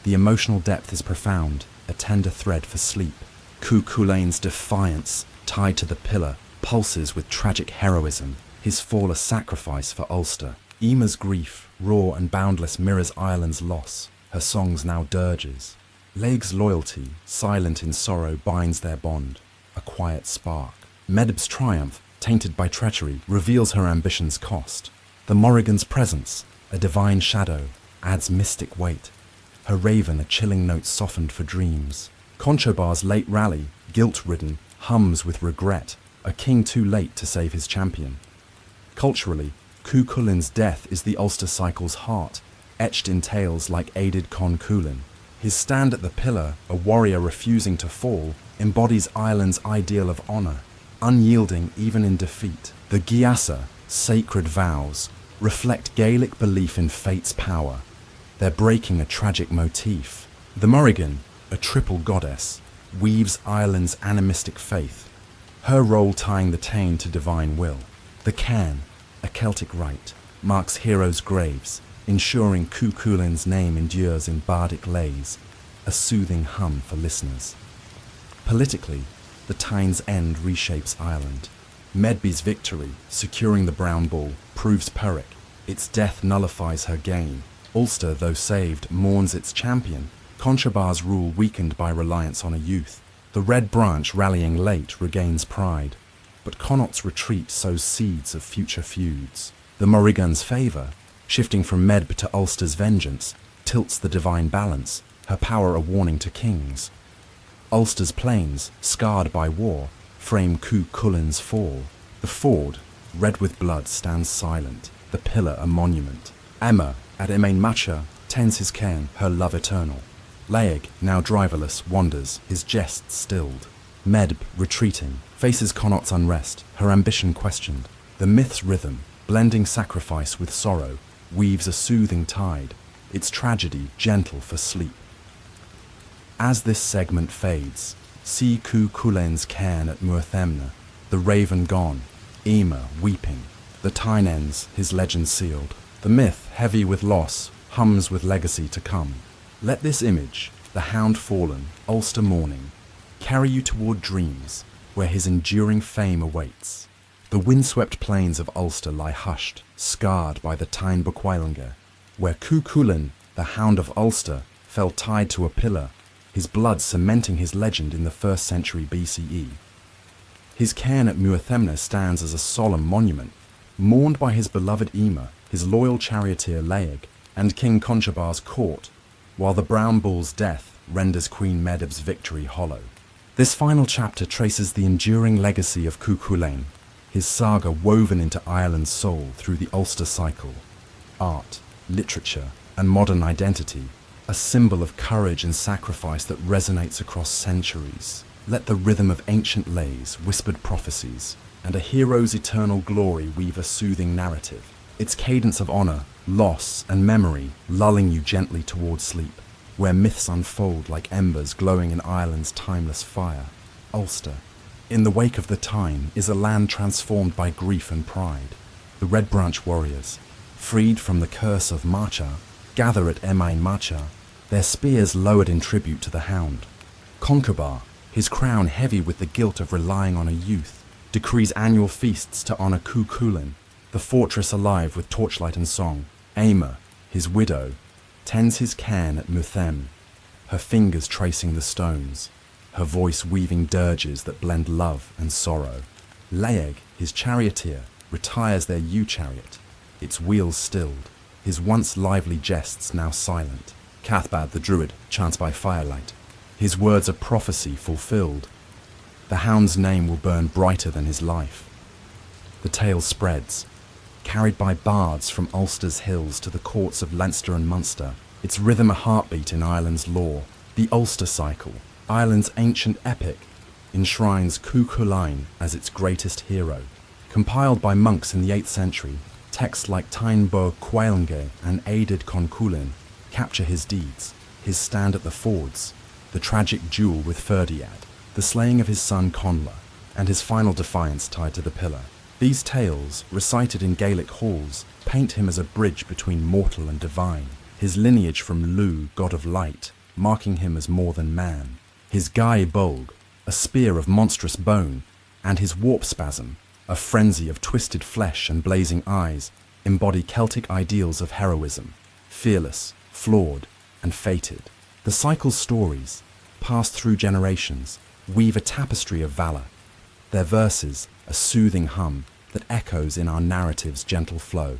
The emotional depth is profound, a tender thread for sleep. Cú Chulainn's defiance, tied to the pillar, pulses with tragic heroism, his fall a sacrifice for Ulster. Emer's grief, raw and boundless, mirrors Ireland's loss, her songs now dirges. Laeg's loyalty, silent in sorrow, binds their bond, a quiet spark. Medb's triumph, tainted by treachery, reveals her ambition's cost. The Morrigan's presence, a divine shadow, adds mystic weight. Her raven, a chilling note softened for dreams. Conchobar's late rally, guilt-ridden, hums with regret, a king too late to save his champion. Culturally, Cú Chulainn's death is the Ulster cycle's heart, etched in tales like Aided Con Chulainn. His stand at the pillar, a warrior refusing to fall, embodies Ireland's ideal of honour, unyielding even in defeat. The Gyasa, sacred vows, reflect Gaelic belief in fate's power. They're breaking a tragic motif. The Morrigan, a triple goddess, weaves Ireland's animistic faith, her role tying the Táin to divine will. The cairn, a Celtic rite, marks heroes' graves, ensuring Cú Chulainn's name endures in bardic lays, a soothing hum for listeners. Politically, the Táin's end reshapes Ireland. Medb's victory, securing the brown bull, proves Pyrrhic. Its death nullifies her gain. Ulster, though saved, mourns its champion. Conchobar's rule weakened by reliance on a youth. The Red Branch, rallying late, regains pride. But Connacht's retreat sows seeds of future feuds. The Morrigan's favour, shifting from Medb to Ulster's vengeance, tilts the divine balance, her power a warning to kings. Ulster's plains, scarred by war, frame Cú Chulainn's fall. The ford, red with blood, stands silent, the pillar a monument. Emma, At Emain Macha tends his cairn, her love eternal. Laeg, now driverless, wanders, his jests stilled. Medb, retreating, faces Connaught's unrest, her ambition questioned. The myth's rhythm, blending sacrifice with sorrow, weaves a soothing tide, its tragedy gentle for sleep. As this segment fades, see Cú Chulainn's cairn at Muirthemne, the raven gone, Emer weeping, the Tynens his legend sealed. The myth, heavy with loss, hums with legacy to come. Let this image, the hound fallen, Ulster mourning, carry you toward dreams where his enduring fame awaits. The windswept plains of Ulster lie hushed, scarred by the Tyne Bochweilnge, where Cú Chulainn, the Hound of Ulster, fell tied to a pillar, his blood cementing his legend in the 1st century BCE. His cairn at Muirthemne stands as a solemn monument, mourned by his beloved Emer, his loyal charioteer Laeg, and King Conchobar's court, while the brown bull's death renders Queen Medb's victory hollow. This final chapter traces the enduring legacy of Cú Chulainn, his saga woven into Ireland's soul through the Ulster cycle. Art, literature, and modern identity, a symbol of courage and sacrifice that resonates across centuries. Let the rhythm of ancient lays, whispered prophecies, and a hero's eternal glory weave a soothing narrative, its cadence of honour, loss, and memory lulling you gently toward sleep, where myths unfold like embers glowing in Ireland's timeless fire. Ulster, in the wake of the Tyne, is a land transformed by grief and pride. The Red Branch warriors, freed from the curse of Macha, gather at Emain Macha, their spears lowered in tribute to the Hound. Conchobar, his crown heavy with the guilt of relying on a youth, decrees annual feasts to honour Cú Chulainn, the fortress alive with torchlight and song. Emer, his widow, tends his cairn at Muirthemne, her fingers tracing the stones, her voice weaving dirges that blend love and sorrow. Laeg, his charioteer, retires their yew-chariot, its wheels stilled, his once lively jests now silent. Cathbad the druid chants by firelight, his words a prophecy fulfilled. The Hound's name will burn brighter than his life. The tale spreads, carried by bards from Ulster's hills to the courts of Leinster and Munster, its rhythm a heartbeat in Ireland's lore. The Ulster cycle, Ireland's ancient epic, enshrines Cú Chulainn as its greatest hero. Compiled by monks in the 8th century, texts like Tyne Bochweilnge and Aided Con Chulainn capture his deeds, his stand at the fords, the tragic duel with Ferdiad, the slaying of his son Conla, and his final defiance tied to the pillar. These tales, recited in Gaelic halls, paint him as a bridge between mortal and divine, his lineage from Lu, god of light, marking him as more than man. His Gai Bolg, a spear of monstrous bone, and his warp spasm, a frenzy of twisted flesh and blazing eyes, embody Celtic ideals of heroism, fearless, flawed, and fated. The cycle's stories, passed through generations, weave a tapestry of valour, their verses a soothing hum that echoes in our narrative's gentle flow.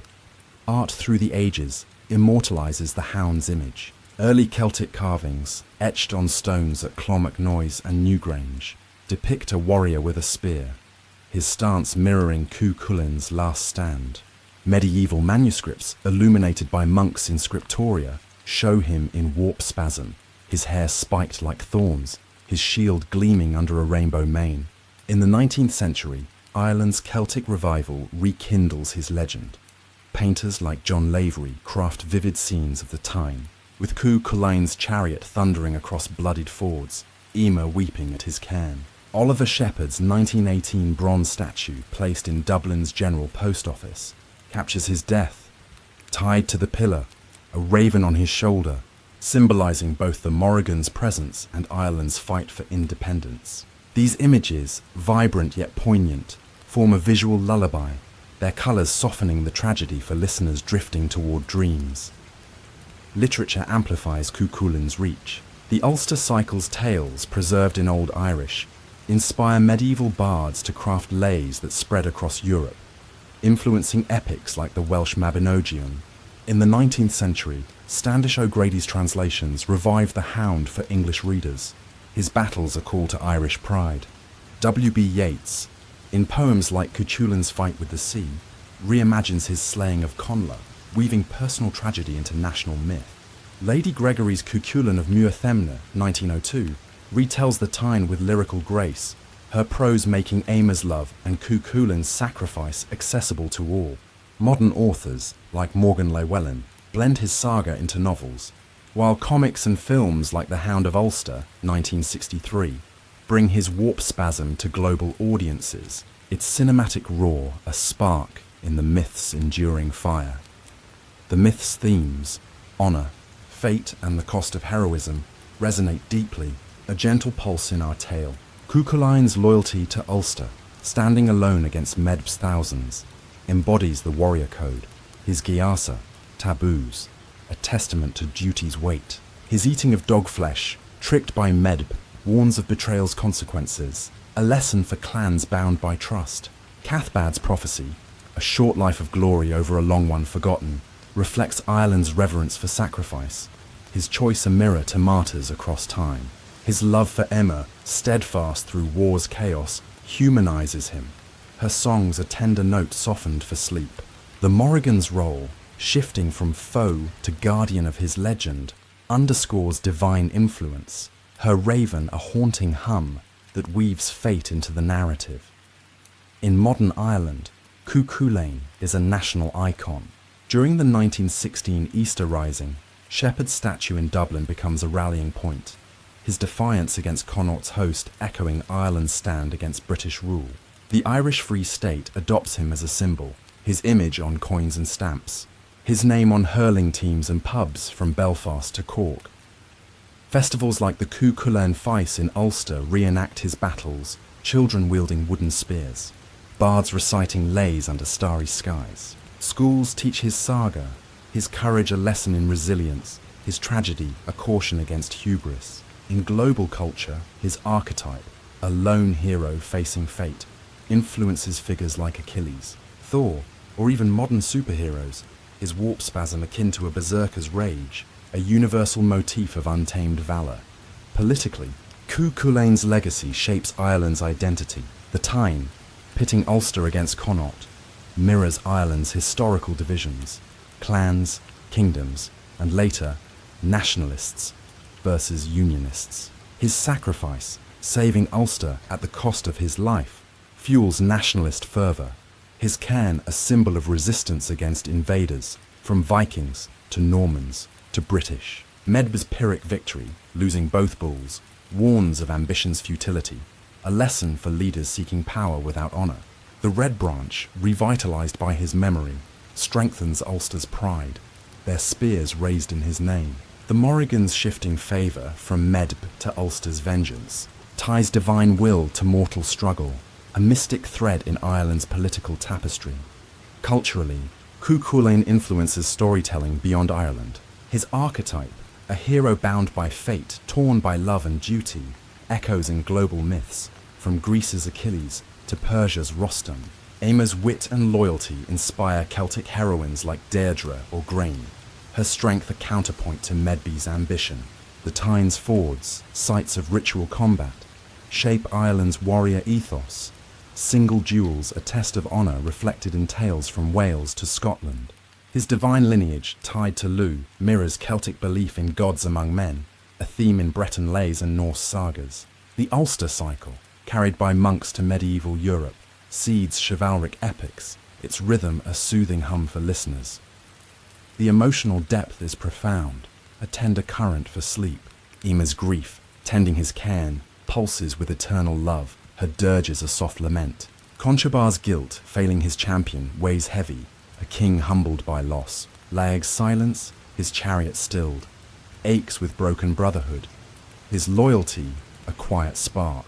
Art through the ages immortalizes the Hound's image. Early Celtic carvings, etched on stones at Clonmacnoise and Newgrange, depict a warrior with a spear, his stance mirroring Cú Chulainn's last stand. Medieval manuscripts, illuminated by monks in scriptoria, show him in warp spasm, his hair spiked like thorns, his shield gleaming under a rainbow mane. In the 19th century, Ireland's Celtic revival rekindles his legend. Painters like John Lavery craft vivid scenes of the Tyne, with Cú Chulainn's chariot thundering across bloodied fords, Emer weeping at his cairn. Oliver Shepherd's 1918 bronze statue, placed in Dublin's General Post Office, captures his death, tied to the pillar, a raven on his shoulder, symbolising both the Morrigan's presence and Ireland's fight for independence. These images, vibrant yet poignant, form a visual lullaby, their colours softening the tragedy for listeners drifting toward dreams. Literature amplifies Cú Chulainn's reach. The Ulster cycle's tales, preserved in Old Irish, inspire medieval bards to craft lays that spread across Europe, influencing epics like the Welsh Mabinogion. In the 19th century, Standish O'Grady's translations revived the Hound for English readers. His battles a call to Irish pride. W.B. Yeats, in poems like Cú Chulainn's Fight with the Sea, reimagines his slaying of Conla, weaving personal tragedy into national myth. Lady Gregory's Cú Chulainn of Muirthemne, 1902, retells the Tyne with lyrical grace, her prose making Aimer's love and Cú Chulainn's sacrifice accessible to all. Modern authors, like Morgan Llewellyn, blend his saga into novels, while comics and films like The Hound of Ulster, 1963, bring his warp spasm to global audiences, its cinematic roar a spark in the myth's enduring fire. The myth's themes, honour, fate and the cost of heroism, resonate deeply, a gentle pulse in our tale. Cú Chulainn's loyalty to Ulster, standing alone against Medb's thousands, embodies the warrior code, his giasa, taboos, a testament to duty's weight. His eating of dog flesh, tricked by Medb, warns of betrayal's consequences, a lesson for clans bound by trust. Cathbad's prophecy, a short life of glory over a long one forgotten, reflects Ireland's reverence for sacrifice, his choice a mirror to martyrs across time. His love for Emma, steadfast through war's chaos, humanizes him. Her songs a tender note softened for sleep. The Morrigan's role, shifting from foe to guardian of his legend, underscores divine influence, her raven a haunting hum that weaves fate into the narrative. In modern Ireland, Cú Chulainn is a national icon. During the 1916 Easter Rising, Shepherd's statue in Dublin becomes a rallying point, his defiance against Connaught's host echoing Ireland's stand against British rule. The Irish Free State adopts him as a symbol, his image on coins and stamps, his name on hurling teams and pubs from Belfast to Cork. Festivals like the Cú Chulainn Feis in Ulster reenact his battles, children wielding wooden spears, bards reciting lays under starry skies. Schools teach his saga, his courage a lesson in resilience, his tragedy a caution against hubris. In global culture, his archetype, a lone hero facing fate, influences figures like Achilles, Thor, or even modern superheroes, his warp spasm akin to a berserker's rage, a universal motif of untamed valour. Politically, Cú Chulainn's legacy shapes Ireland's identity. The Tyne, pitting Ulster against Connaught, mirrors Ireland's historical divisions, clans, kingdoms, and later, nationalists versus unionists. His sacrifice, saving Ulster at the cost of his life, fuels nationalist fervour. His cairn a symbol of resistance against invaders, from Vikings to Normans to British. Medb's Pyrrhic victory, losing both bulls, warns of ambition's futility, a lesson for leaders seeking power without honour. The Red Branch, revitalised by his memory, strengthens Ulster's pride, their spears raised in his name. The Morrigan's shifting favour from Medb to Ulster's vengeance ties divine will to mortal struggle, a mystic thread in Ireland's political tapestry. Culturally, Cú Chulainn influences storytelling beyond Ireland. His archetype, a hero bound by fate, torn by love and duty, echoes in global myths, from Greece's Achilles to Persia's Rostam. Aimer's wit and loyalty inspire Celtic heroines like Deirdre or Grain, her strength a counterpoint to Medby's ambition. The Tyne's fords, sites of ritual combat, shape Ireland's warrior ethos. Single duels a test of honour reflected in tales from Wales to Scotland. His divine lineage, tied to Lugh, mirrors Celtic belief in gods among men, a theme in Breton lays and Norse sagas. The Ulster cycle, carried by monks to medieval Europe, seeds chivalric epics, its rhythm a soothing hum for listeners. The emotional depth is profound, a tender current for sleep. Eimer's grief, tending his cairn, pulses with eternal love, her dirges a soft lament. Conchobar's guilt, failing his champion, weighs heavy, a king humbled by loss. Laeg's silence, his chariot stilled, aches with broken brotherhood. His loyalty, a quiet spark.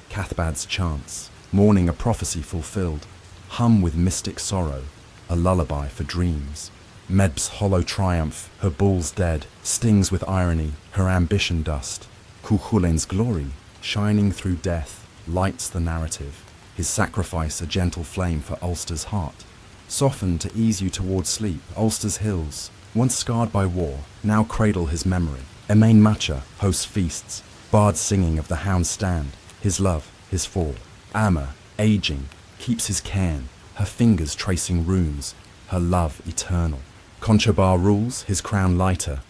Cathbad's chants, mourning a prophecy fulfilled, hum with mystic sorrow, a lullaby for dreams. Medb's hollow triumph, her bulls dead, stings with irony, her ambition dust. Cú Chulainn's glory, shining through death, lights the narrative, his sacrifice a gentle flame for Ulster's heart. Softened to ease you towards sleep, Ulster's hills, once scarred by war, now cradle his memory. Emain Macha hosts feasts, bards singing of the Hound's stand, his love, his fall. Amma, aging, keeps his cairn, her fingers tracing runes, her love eternal. Conchobar rules, his crown lighter,